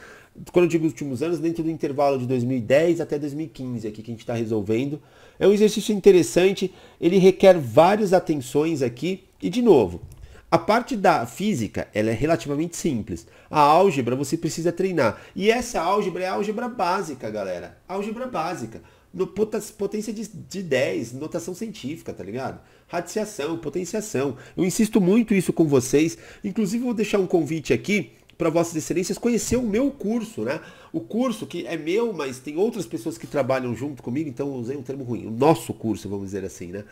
Quando eu digo últimos anos, dentro do intervalo de 2010 até 2015 aqui que a gente está resolvendo. É um exercício interessante, ele requer várias atenções aqui. E de novo, a parte da física, ela é relativamente simples. A álgebra você precisa treinar. E essa álgebra é a álgebra básica, galera. Álgebra básica. No potência de 10, notação científica, tá ligado? Radiciação, potenciação. Eu insisto muito isso com vocês. Inclusive, vou deixar um convite aqui para vossas excelências conhecer o meu curso, né? O curso que é meu, mas tem outras pessoas que trabalham junto comigo, então eu usei um termo ruim. O nosso curso, vamos dizer assim, né?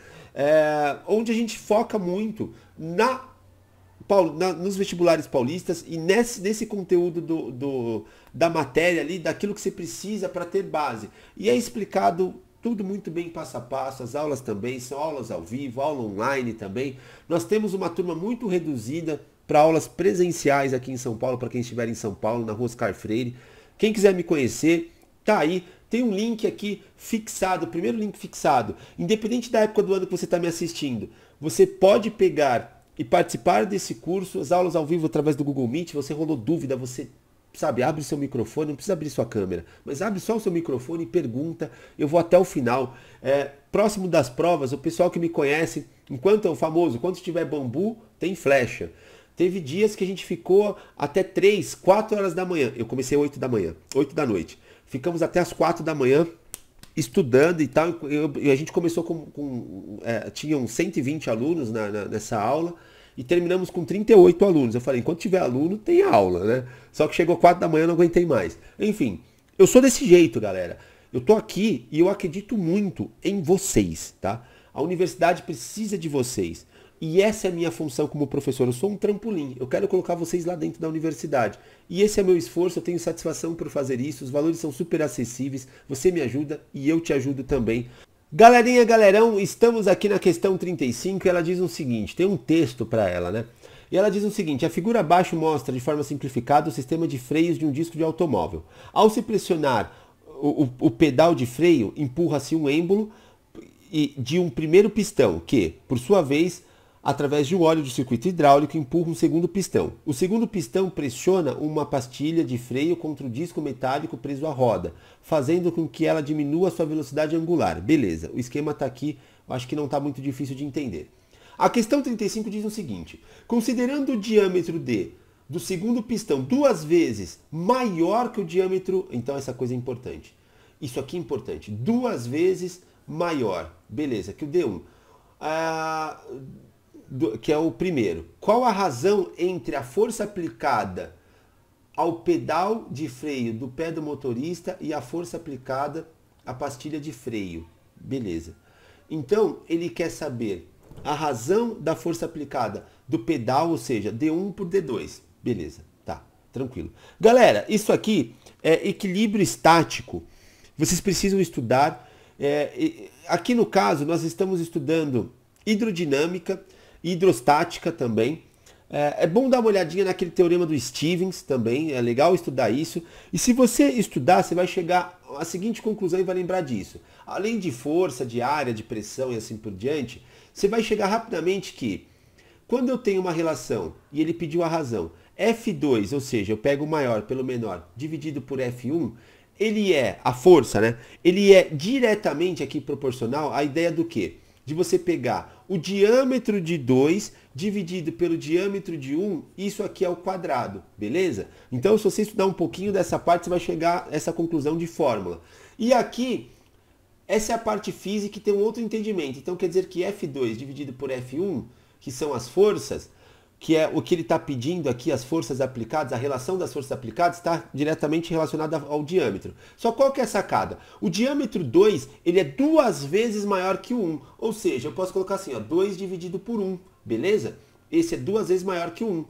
Onde a gente foca muito nos vestibulares paulistas e nesse conteúdo da matéria ali, daquilo que você precisa para ter base. E é explicado tudo muito bem passo a passo, as aulas também, são aulas ao vivo, aula online também. Nós temos uma turma muito reduzida para aulas presenciais aqui em São Paulo, para quem estiver em São Paulo, na Rua Oscar Freire. Quem quiser me conhecer, tá aí, Tem um link aqui fixado, o primeiro link fixado. Independente da época do ano que você está me assistindo, você pode pegar e participar desse curso, as aulas ao vivo através do Google Meet. Você rolou dúvida, você sabe, abre seu microfone, não precisa abrir sua câmera, mas abre só o seu microfone e pergunta, eu vou até o final. Próximo das provas, o pessoal que me conhece, enquanto é o famoso, quando tiver bambu, tem flecha. Teve dias que a gente ficou até 3, 4 horas da manhã. Eu comecei 8 da manhã, 8 da noite. Ficamos até as 4 da manhã estudando e tal. A gente começou tinham 120 alunos nessa aula. E terminamos com 38 alunos. Eu falei, enquanto tiver aluno, tem aula, né? Só que chegou 4 da manhã, eu não aguentei mais. Enfim, eu sou desse jeito, galera. Eu tô aqui e eu acredito muito em vocês, tá? A universidade precisa de vocês. E essa é a minha função como professor. Eu sou um trampolim. Eu quero colocar vocês lá dentro da universidade. E esse é meu esforço, eu tenho satisfação por fazer isso. Os valores são super acessíveis. Você me ajuda e eu te ajudo também. Galerinha, galerão, estamos aqui na questão 35 e ela diz o seguinte, tem um texto para ela, né? E ela diz o seguinte, a figura abaixo mostra de forma simplificada o sistema de freios de um disco de automóvel. Ao se pressionar o pedal de freio, empurra-se um êmbolo de um primeiro pistão, que, por sua vez, através de um óleo de circuito hidráulico, empurra um segundo pistão. O segundo pistão pressiona uma pastilha de freio contra o disco metálico preso à roda, fazendo com que ela diminua sua velocidade angular. Beleza, o esquema está aqui, eu acho que não está muito difícil de entender. A questão 35 diz o seguinte, considerando o diâmetro do segundo pistão 2 vezes maior que o diâmetro, então essa coisa é importante. Isso aqui é importante, 2 vezes maior, beleza, que o D1. Que é o primeiro. Qual a razão entre a força aplicada ao pedal de freio do pé do motorista e a força aplicada à pastilha de freio? Beleza. Então, ele quer saber a razão da força aplicada do pedal, ou seja, D1 por D2. Beleza, tá, tranquilo. Galera, isso aqui é equilíbrio estático. Vocês precisam estudar. Aqui no caso, nós estamos estudando hidrodinâmica, hidrostática também. É bom dar uma olhadinha naquele teorema do Stevens também, é legal estudar isso. E se você estudar, você vai chegar à seguinte conclusão e vai lembrar disso. Além de força, de área, de pressão e assim por diante, você vai chegar rapidamente que, quando eu tenho uma relação, e ele pediu a razão, F2, ou seja, eu pego o maior pelo menor, dividido por F1, ele é, a força, né? Ele é diretamente aqui proporcional à ideia do quê? De você pegar o diâmetro de 2 dividido pelo diâmetro de 1, isso aqui é o quadrado, beleza? Então, se você estudar um pouquinho dessa parte, você vai chegar a essa conclusão de fórmula. E aqui, essa é a parte física que tem um outro entendimento. Então, quer dizer que F2 dividido por F1, que são as forças, que é o que ele está pedindo aqui, as forças aplicadas, a relação das forças aplicadas está diretamente relacionada ao diâmetro. Só qual que é a sacada? O diâmetro 2, ele é 2 vezes maior que o 1. Ou seja, eu posso colocar assim, ó, 2 dividido por 1, beleza? Esse é 2 vezes maior que o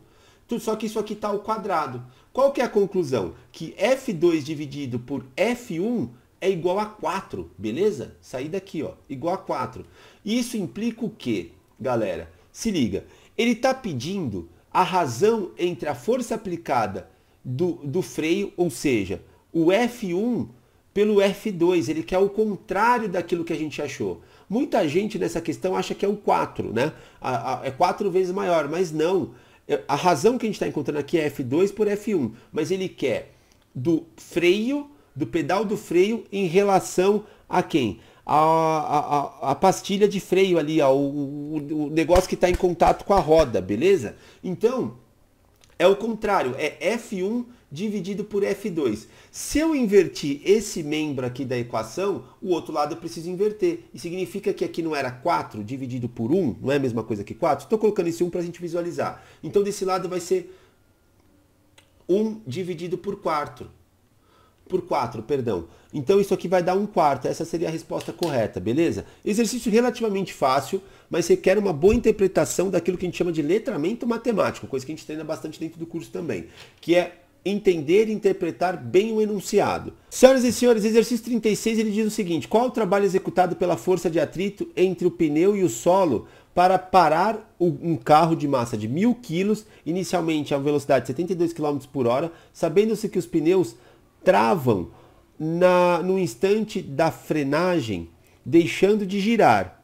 1. Só que isso aqui está ao quadrado. Qual que é a conclusão? Que F2 dividido por F1 é igual a 4, beleza? Sair daqui, ó, igual a 4. Isso implica o quê, galera? Se liga. Ele está pedindo a razão entre a força aplicada do freio, ou seja, o F1 pelo F2. Ele quer o contrário daquilo que a gente achou. Muita gente nessa questão acha que é o 4, né? É 4 vezes maior, mas não. A razão que a gente está encontrando aqui é F2 por F1, mas ele quer do freio, do pedal do freio em relação a quem? A pastilha de freio ali, ó, o negócio que está em contato com a roda, beleza? Então, é o contrário, é F1 dividido por F2. Se eu invertir esse membro aqui da equação, o outro lado eu preciso inverter. E significa que aqui não era 4 dividido por 1, não é a mesma coisa que 4? Estou colocando esse 1 para a gente visualizar. Então, desse lado vai ser 1 dividido por 4. Por 4, perdão. Então isso aqui vai dar 1/4, essa seria a resposta correta, beleza? Exercício relativamente fácil, mas requer uma boa interpretação daquilo que a gente chama de letramento matemático, coisa que a gente treina bastante dentro do curso também, que é entender e interpretar bem o enunciado. Senhoras e senhores, exercício 36, ele diz o seguinte: qual o trabalho executado pela força de atrito entre o pneu e o solo para parar um carro de massa de 1000 kg, inicialmente a velocidade de 72 km por hora, sabendo-se que os pneus travam no instante da frenagem, deixando de girar.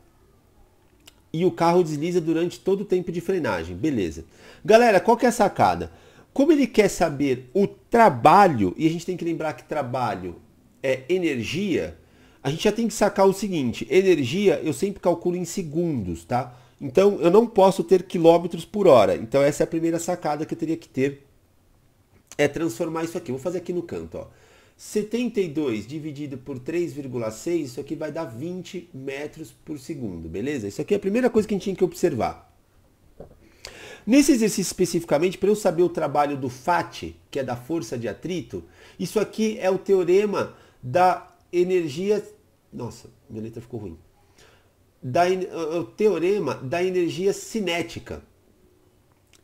E o carro desliza durante todo o tempo de frenagem. Beleza. Galera, qual que é a sacada? Como ele quer saber o trabalho, e a gente tem que lembrar que trabalho é energia, a gente já tem que sacar o seguinte: energia eu sempre calculo em segundos, tá? Então eu não posso ter quilômetros por hora. Então essa é a primeira sacada que eu teria que ter, é transformar isso aqui. Vou fazer aqui no canto, ó. 72 dividido por 3,6, isso aqui vai dar 20 metros por segundo, beleza? Isso aqui é a primeira coisa que a gente tinha que observar. Nesse exercício especificamente, para eu saber o trabalho do FAT, que é da força de atrito, isso aqui é o teorema da energia... Nossa, minha letra ficou ruim. O teorema da energia cinética.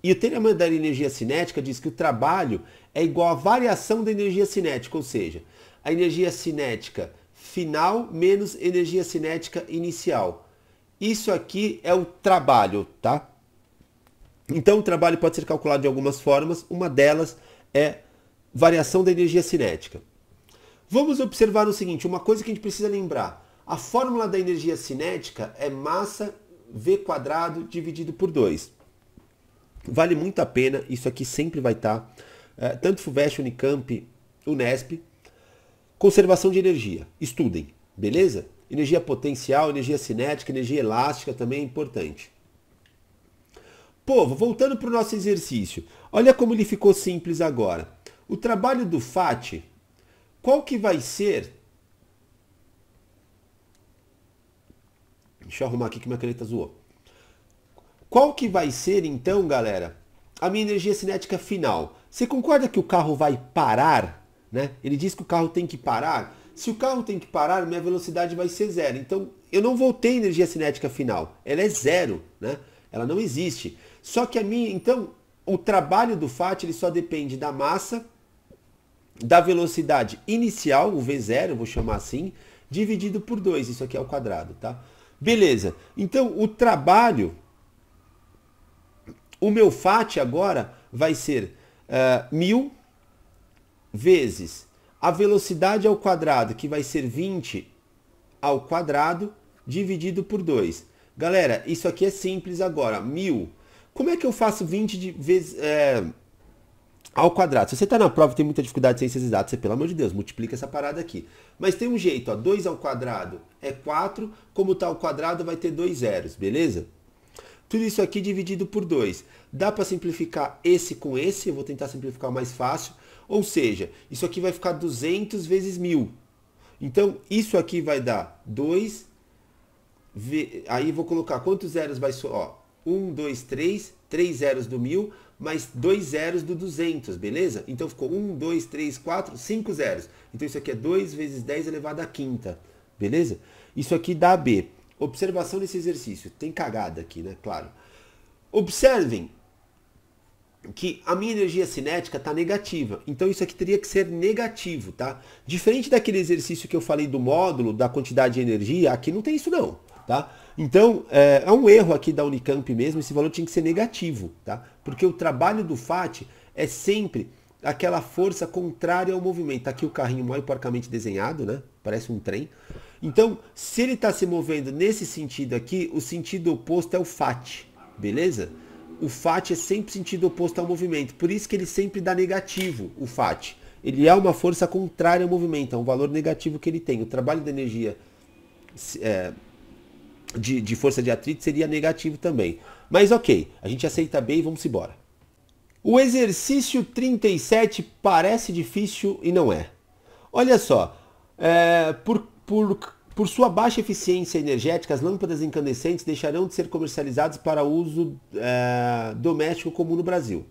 E o teorema da energia cinética diz que o trabalho é igual à variação da energia cinética, ou seja, a energia cinética final menos energia cinética inicial. Isso aqui é o trabalho, tá? Então o trabalho pode ser calculado de algumas formas, uma delas é variação da energia cinética. Vamos observar o seguinte, uma coisa que a gente precisa lembrar. A fórmula da energia cinética é massa V² dividido por 2. Vale muito a pena, isso aqui sempre vai estar, tanto FUVEST, Unicamp, Unesp, conservação de energia, estudem, beleza? Energia potencial, energia cinética, energia elástica também é importante. Povo, voltando para o nosso exercício, olha como ele ficou simples agora. O trabalho do FAT, qual que vai ser... Deixa eu arrumar aqui que minha caneta zoou. Qual que vai ser, então, galera, a minha energia cinética final? Você concorda que o carro vai parar, né? Ele diz que o carro tem que parar. Se o carro tem que parar, minha velocidade vai ser zero. Então, eu não vou ter energia cinética final. Ela é zero, né? Ela não existe. Só que a minha, então, o trabalho do FAT ele só depende da massa, da velocidade inicial, o V0, eu vou chamar assim, dividido por 2. Isso aqui é o quadrado, tá? Beleza. Então, o trabalho... O meu FAT agora vai ser 1000 vezes a velocidade ao quadrado, que vai ser 20 ao quadrado, dividido por 2. Galera, isso aqui é simples agora. 1000. Como é que eu faço 20 vezes ao quadrado? Se você está na prova e tem muita dificuldade de ciências exatas, você, pelo amor de Deus, multiplica essa parada aqui. Mas tem um jeito, ó, 2 ao quadrado é 4, como está ao quadrado vai ter 2 zeros, beleza? Tudo isso aqui dividido por 2. Dá para simplificar esse com esse, eu vou tentar simplificar o mais fácil. Ou seja, isso aqui vai ficar 200 vezes 1000. Então, isso aqui vai dar 2. Aí vou colocar quantos zeros vai ser? 1, 2, 3. 3 zeros do 1000, mais 2 zeros do 200, beleza? Então ficou 1, 2, 3, 4, 5 zeros. Então isso aqui é 2 vezes 10 elevado à quinta, beleza? Isso aqui dá B. Observação desse exercício. Tem cagada aqui, né? Claro. Observem que a minha energia cinética está negativa. Então isso aqui teria que ser negativo, tá? Diferente daquele exercício que eu falei do módulo, da quantidade de energia, aqui não tem isso não, tá? Então é um erro aqui da Unicamp mesmo, esse valor tinha que ser negativo, tá? Porque o trabalho do FAT é sempre aquela força contrária ao movimento. Tá aqui o carrinho mal porcamente desenhado, né? Parece um trem. Então, se ele está se movendo nesse sentido aqui, o sentido oposto é o FAT, beleza? O FAT é sempre sentido oposto ao movimento, por isso que ele sempre dá negativo, o FAT. Ele é uma força contrária ao movimento, é um valor negativo que ele tem. O trabalho da energia de força de atrito seria negativo também. Mas ok, a gente aceita bem e vamos embora. O exercício 37 parece difícil e não é. Olha só, por sua baixa eficiência energética, as lâmpadas incandescentes deixarão de ser comercializadas para uso doméstico comum no Brasil.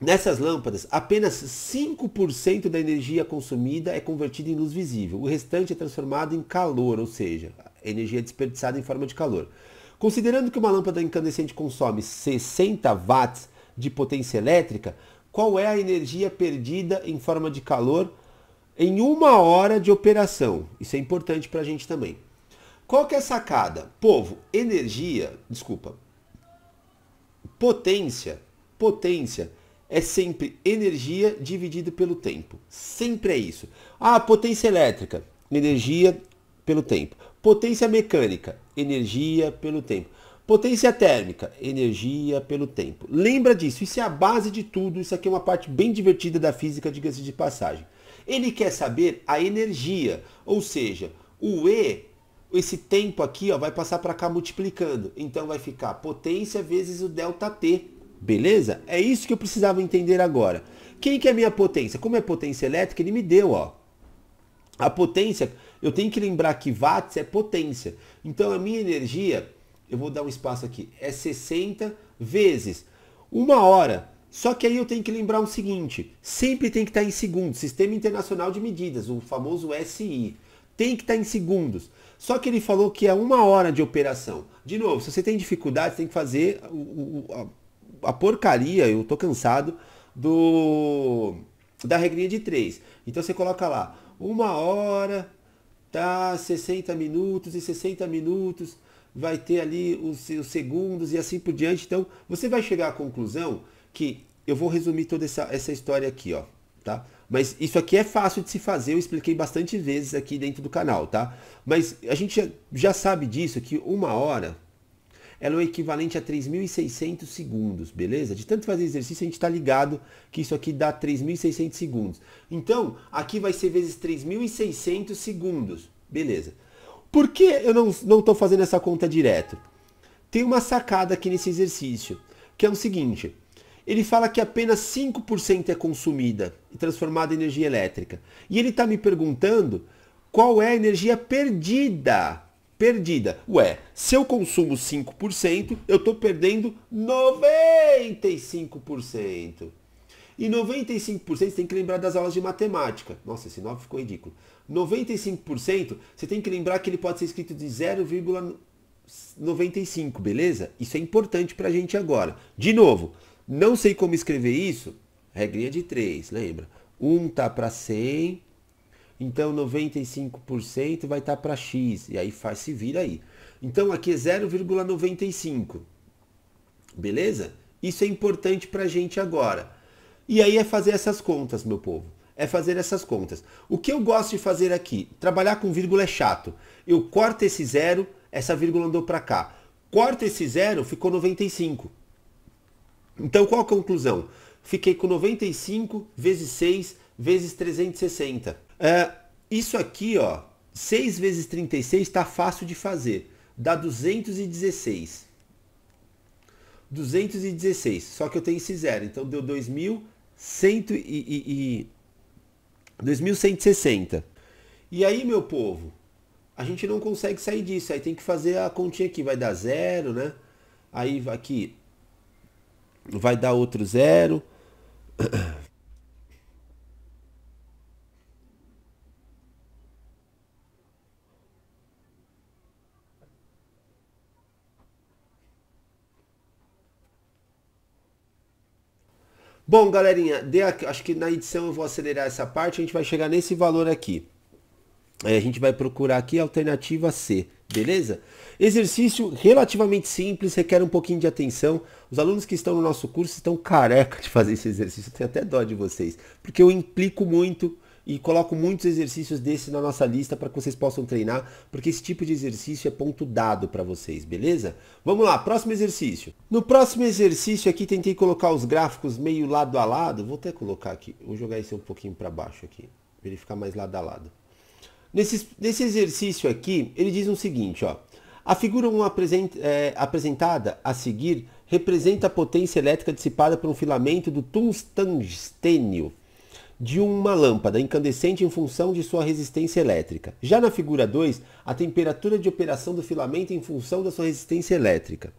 Nessas lâmpadas, apenas 5% da energia consumida é convertida em luz visível. O restante é transformado em calor, ou seja, energia desperdiçada em forma de calor. Considerando que uma lâmpada incandescente consome 60 watts de potência elétrica, qual é a energia perdida em forma de calor em 1 hora de operação? Isso é importante para a gente também. Qual que é a sacada? Povo, potência é sempre energia dividido pelo tempo. Sempre é isso. Ah, potência elétrica, energia pelo tempo. Potência mecânica, energia pelo tempo. Potência térmica, energia pelo tempo. Lembra disso, isso é a base de tudo, isso aqui é uma parte bem divertida da física, diga-se de passagem. Ele quer saber a energia, ou seja, o E, esse tempo aqui ó, vai passar para cá multiplicando. Então vai ficar potência vezes o ΔT, beleza? É isso que eu precisava entender agora. Quem que é a minha potência? Como é potência elétrica, ele me deu, ó. A potência, eu tenho que lembrar que watts é potência. Então a minha energia... eu vou dar um espaço aqui, é 60 vezes 1 hora. Só que aí eu tenho que lembrar o seguinte, sempre tem que estar em segundos, Sistema Internacional de Medidas, o famoso SI. Tem que estar em segundos. Só que ele falou que é 1 hora de operação. De novo, se você tem dificuldade, você tem que fazer a porcaria, eu tô cansado, da regrinha de 3. Então você coloca lá, 1 hora, tá, 60 minutos e 60 minutos... vai ter ali os segundos e assim por diante. Então, você vai chegar à conclusão que eu vou resumir toda essa história aqui, ó, tá? Mas isso aqui é fácil de se fazer, eu expliquei bastante vezes aqui dentro do canal, tá? Mas a gente já sabe disso, que 1 hora ela é o equivalente a 3.600 segundos, beleza? De tanto fazer exercício, a gente está ligado que isso aqui dá 3.600 segundos. Então, aqui vai ser vezes 3.600 segundos, beleza? Por que eu não estou fazendo essa conta direto? Tem uma sacada aqui nesse exercício, que é o seguinte. Ele fala que apenas 5% é consumida e transformada em energia elétrica. E ele está me perguntando qual é a energia perdida. Perdida. Ué, se eu consumo 5%, eu estou perdendo 95%. E 95% você tem que lembrar das aulas de matemática. Nossa, esse 9 ficou ridículo. 95% você tem que lembrar que ele pode ser escrito de 0,95, beleza? Isso é importante pra gente agora. De novo, não sei como escrever isso. Regrinha de 3, lembra? 1 tá para 100, então 95% vai estar para x. E aí se vira aí. Então aqui é 0,95. Beleza? Isso é importante pra gente agora. E aí é fazer essas contas, meu povo. É fazer essas contas. O que eu gosto de fazer aqui? Trabalhar com vírgula é chato. Eu corto esse zero, essa vírgula andou para cá. Corto esse zero, ficou 95. Então qual a conclusão? Fiquei com 95 vezes 6 vezes 360. Isso aqui, ó, 6 vezes 36 está fácil de fazer. Dá 216. 216. Só que eu tenho esse zero. Então deu 2.160. E aí, meu povo, a gente não consegue sair disso. Aí tem que fazer a continha aqui. Vai dar zero, né? Aí aqui vai dar outro zero. Bom, galerinha, acho que na edição eu vou acelerar essa parte, a gente vai chegar nesse valor aqui. Aí a gente vai procurar aqui a alternativa C, beleza? Exercício relativamente simples, requer um pouquinho de atenção. Os alunos que estão no nosso curso estão careca de fazer esse exercício, eu tenho até dó de vocês, porque eu implico muito e coloco muitos exercícios desses na nossa lista para que vocês possam treinar, porque esse tipo de exercício é ponto dado para vocês, beleza? Vamos lá, próximo exercício. No próximo exercício aqui, tentei colocar os gráficos meio lado a lado. Vou até colocar aqui, vou jogar esse um pouquinho para baixo aqui, para ele ficar mais lado a lado. Nesse exercício aqui, ele diz o seguinte, ó. A figura 1 apresentada a seguir representa a potência elétrica dissipada por um filamento do tungstênio de uma lâmpada incandescente em função de sua resistência elétrica. Já na figura 2, a temperatura de operação do filamento em função da sua resistência elétrica.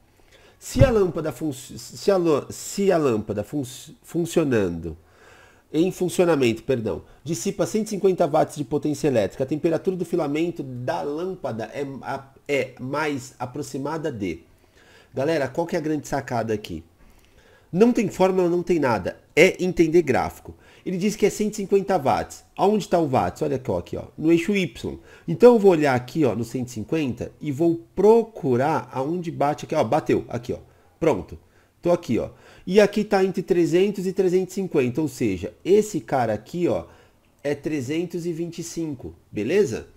Se a lâmpada funcionando em funcionamento, dissipa 150 watts de potência elétrica, a temperatura do filamento da lâmpada é mais aproximada de... Galera, qual que é a grande sacada aqui? Não tem fórmula, não tem nada. É entender gráfico. Ele diz que é 150 watts. Aonde está o watts? Olha aqui, ó, no eixo Y. Então eu vou olhar aqui, ó, no 150 e vou procurar aonde bate aqui. Ó, bateu. Aqui, ó. Pronto. Tô aqui, ó. E aqui está entre 300 e 350, ou seja, esse cara aqui, ó, é 325, beleza?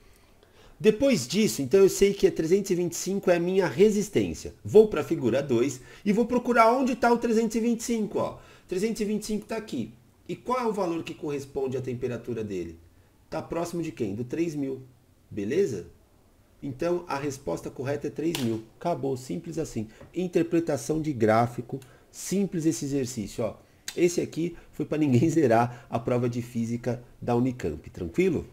Depois disso, então eu sei que 325 é a minha resistência. Vou para a figura 2 e vou procurar onde está o 325, ó. 325 está aqui. E qual é o valor que corresponde à temperatura dele? Está próximo de quem? Do 3000, beleza? Então a resposta correta é 3000. Acabou, simples assim. Interpretação de gráfico, simples esse exercício, ó. Esse aqui foi para ninguém zerar a prova de física da Unicamp, tranquilo?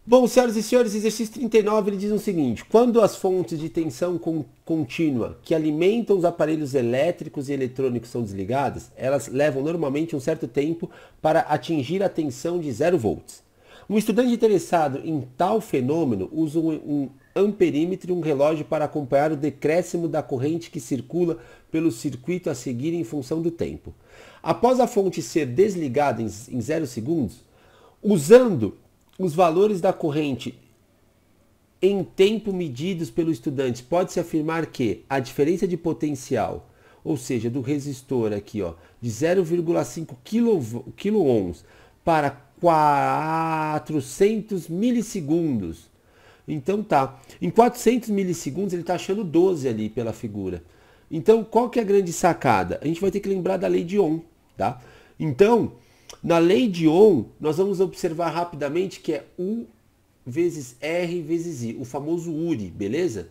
Bom, senhoras e senhores, exercício 39 ele diz o seguinte: quando as fontes de tensão contínua que alimentam os aparelhos elétricos e eletrônicos são desligadas, elas levam normalmente um certo tempo para atingir a tensão de 0 volts. Um estudante interessado em tal fenômeno usa um amperímetro e um relógio para acompanhar o decréscimo da corrente que circula pelo circuito a seguir em função do tempo. Após a fonte ser desligada em 0 segundos, usando os valores da corrente em tempo medidos pelo estudante, pode-se afirmar que a diferença de potencial, ou seja, do resistor aqui, ó, de 0,5 kΩ para 400 milissegundos. Então tá, em 400 milissegundos ele está achando 12 ali pela figura. Então qual que é a grande sacada? A gente vai ter que lembrar da lei de Ohm, tá? Então, na lei de Ohm, nós vamos observar rapidamente que é U vezes R vezes I, o famoso URI, beleza?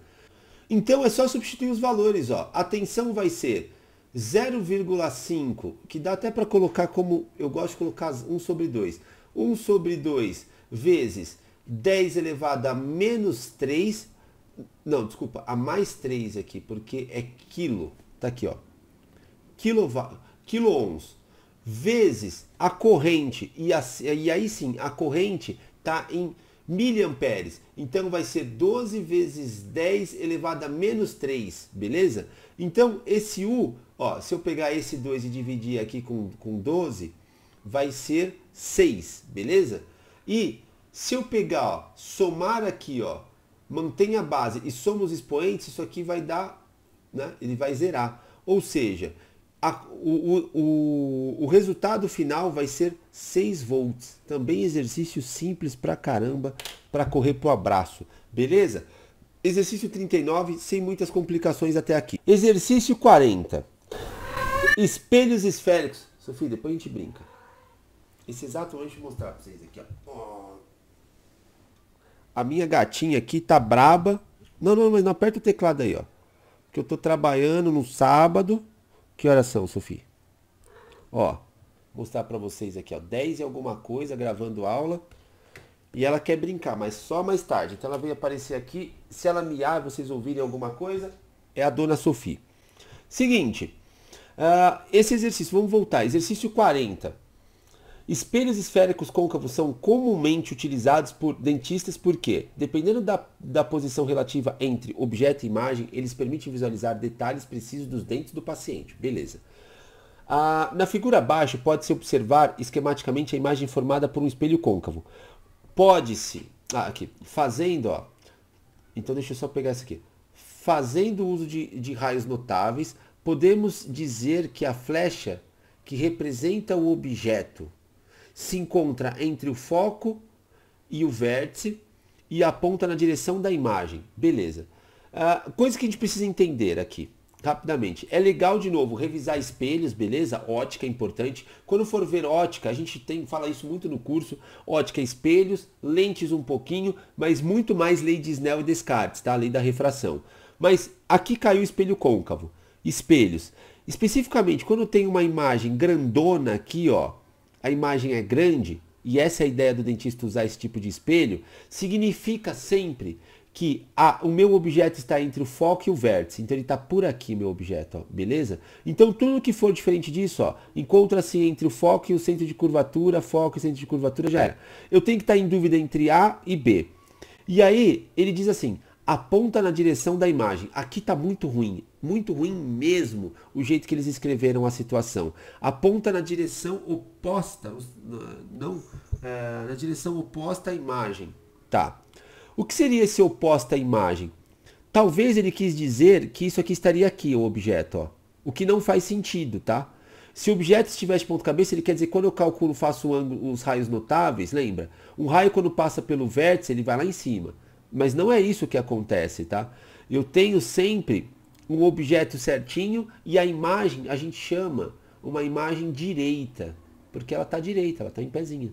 Então é só substituir os valores, ó. A tensão vai ser 0,5, que dá até para colocar como, eu gosto de colocar 1 sobre 2. 1 sobre 2 vezes 10 elevado a menos 3, não, desculpa, a mais 3 aqui, porque é quilo, tá aqui, ó. Quilo-ohms vezes a corrente, e aí sim, a corrente está em miliamperes, então vai ser 12 vezes 10 elevado a menos 3, beleza? Então esse U, ó, se eu pegar esse 2 e dividir aqui com 12, vai ser 6, beleza? E se eu pegar, ó, somar aqui, ó, mantém a base e soma os expoentes, isso aqui vai dar, né, ele vai zerar, ou seja, o resultado final vai ser 6 volts. Também exercício simples pra caramba para correr pro abraço. Beleza? Exercício 39, sem muitas complicações até aqui. Exercício 40. Espelhos esféricos. Sofia, depois a gente brinca. Esse exato momento eu vou mostrar pra vocês aqui, ó. A minha gatinha aqui tá braba. Não, mas não aperta o teclado aí, ó. Que eu tô trabalhando no sábado. Que horas são, Sofia? Ó, vou mostrar pra vocês aqui, ó, 10 e alguma coisa, gravando aula. E ela quer brincar, mas só mais tarde. Então ela veio aparecer aqui. Se ela miar, vocês ouvirem alguma coisa, é a dona Sofia. Seguinte, esse exercício, vamos voltar. Exercício 40. Espelhos esféricos côncavos são comumente utilizados por dentistas porque, dependendo da posição relativa entre objeto e imagem, eles permitem visualizar detalhes precisos dos dentes do paciente. Beleza. Na figura abaixo, pode-se observar esquematicamente a imagem formada por um espelho côncavo. Pode-se, aqui, fazendo, ó, então deixa eu só pegar isso aqui. Fazendo uso de raios notáveis, podemos dizer que a flecha que representa o objeto se encontra entre o foco e o vértice e aponta na direção da imagem. Beleza. Coisa que a gente precisa entender aqui, rapidamente. É legal, de novo, revisar espelhos, beleza? Ótica é importante. Quando for ver ótica, a gente fala isso muito no curso. Ótica, espelhos, lentes um pouquinho, mas muito mais lei de Snell e Descartes, tá? A lei da refração. Mas aqui caiu o espelho côncavo. Espelhos. Especificamente, quando tem uma imagem grandona aqui, ó, a imagem é grande, e essa é a ideia do dentista usar esse tipo de espelho, significa sempre que o meu objeto está entre o foco e o vértice. Então ele está por aqui, meu objeto, ó, beleza? Então tudo que for diferente disso, ó, encontra-se entre o foco e o centro de curvatura, foco e centro de curvatura, já era. Eu tenho que estar em dúvida entre A e B. E aí ele diz assim, aponta na direção da imagem. Aqui está muito ruim mesmo o jeito que eles escreveram a situação. Aponta na direção oposta, na direção oposta à imagem. Tá. O que seria esse oposto à imagem? Talvez ele quis dizer que isso aqui estaria aqui, o objeto, ó. O que não faz sentido, tá? Se o objeto estiver de ponta cabeça, ele quer dizer, quando eu calculo, faço os raios notáveis, lembra? Um raio, quando passa pelo vértice, ele vai lá em cima. Mas não é isso que acontece, tá? Eu tenho sempre um objeto certinho e a imagem a gente chama uma imagem direita, porque ela está direita, ela está em pezinha,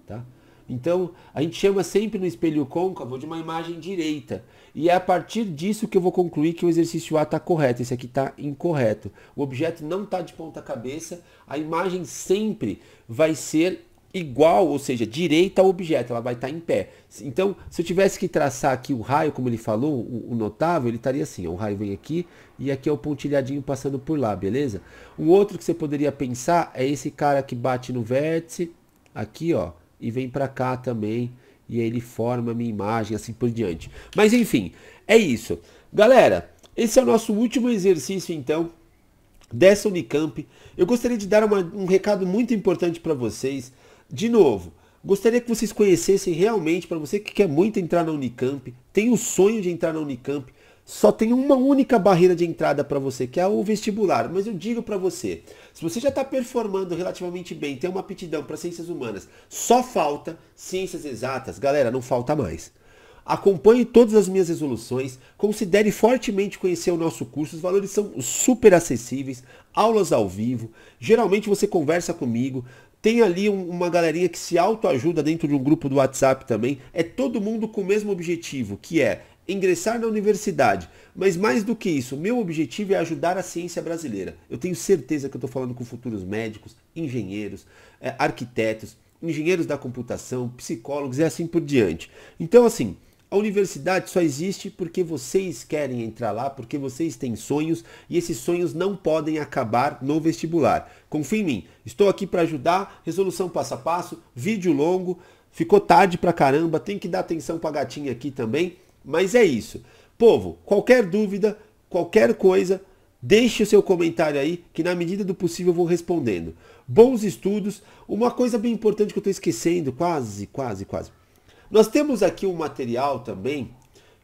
tá? Então, a gente chama sempre no espelho côncavo de uma imagem direita. E é a partir disso que eu vou concluir que o exercício A está correto. Esse aqui está incorreto. O objeto não está de ponta cabeça. A imagem sempre vai ser igual, ou seja, direita ao objeto. Ela vai estar em pé. Então, se eu tivesse que traçar aqui o raio, como ele falou, o notável, ele estaria assim. Ó, o raio vem aqui e aqui é o pontilhadinho passando por lá, beleza? Um outro que você poderia pensar é esse cara que bate no vértice. Aqui, ó. E vem para cá também, e aí ele forma a minha imagem, assim por diante. Mas enfim, é isso. Galera, esse é o nosso último exercício, então, dessa Unicamp. Eu gostaria de dar um recado muito importante para vocês. De novo, gostaria que vocês conhecessem realmente, para você que quer muito entrar na Unicamp, tem o sonho de entrar na Unicamp, só tem uma única barreira de entrada para você, que é o vestibular. Mas eu digo para você, se você já está performando relativamente bem, tem uma aptidão para ciências humanas, só falta ciências exatas, galera, não falta mais. Acompanhe todas as minhas resoluções, considere fortemente conhecer o nosso curso, os valores são super acessíveis, aulas ao vivo, geralmente você conversa comigo, tem ali uma galerinha que se autoajuda dentro de um grupo do WhatsApp também, é todo mundo com o mesmo objetivo, que é ingressar na universidade, mas mais do que isso, meu objetivo é ajudar a ciência brasileira. Eu tenho certeza que eu estou falando com futuros médicos, engenheiros, arquitetos, engenheiros da computação, psicólogos e assim por diante. Então assim, a universidade só existe porque vocês querem entrar lá, porque vocês têm sonhos e esses sonhos não podem acabar no vestibular. Confie em mim, estou aqui para ajudar, resolução passo a passo, vídeo longo, ficou tarde pra caramba, tem que dar atenção pra gatinha aqui também. Mas é isso. Povo, qualquer dúvida, qualquer coisa, deixe o seu comentário aí, que na medida do possível eu vou respondendo. Bons estudos. Uma coisa bem importante que eu estou esquecendo, quase. Nós temos aqui um material também,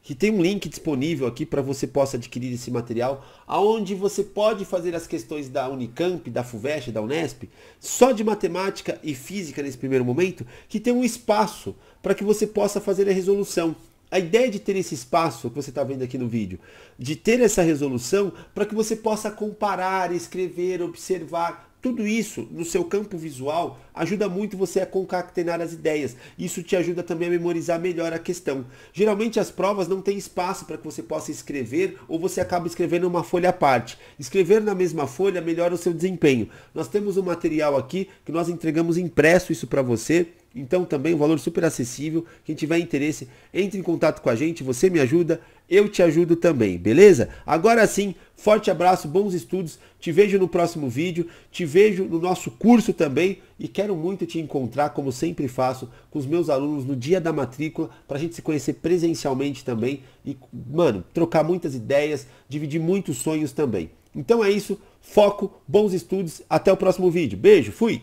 que tem um link disponível aqui para você possa adquirir esse material, aonde você pode fazer as questões da Unicamp, da FUVEST, da Unesp, só de matemática e física nesse primeiro momento, que tem um espaço para que você possa fazer a resolução. A ideia de ter esse espaço que você está vendo aqui no vídeo, de ter essa resolução para que você possa comparar, escrever, observar, tudo isso no seu campo visual ajuda muito você a concatenar as ideias. Isso te ajuda também a memorizar melhor a questão. Geralmente as provas não têm espaço para que você possa escrever ou você acaba escrevendo uma folha à parte. Escrever na mesma folha melhora o seu desempenho. Nós temos um material aqui que nós entregamos impresso isso para você. Então também um valor super acessível. Quem tiver interesse, entre em contato com a gente, você me ajuda, eu te ajudo também, beleza? Agora sim, forte abraço, bons estudos, te vejo no próximo vídeo, te vejo no nosso curso também e quero muito te encontrar, como sempre faço, com os meus alunos no dia da matrícula, para a gente se conhecer presencialmente também e, mano, trocar muitas ideias, dividir muitos sonhos também. Então é isso, foco, bons estudos, até o próximo vídeo. Beijo, fui!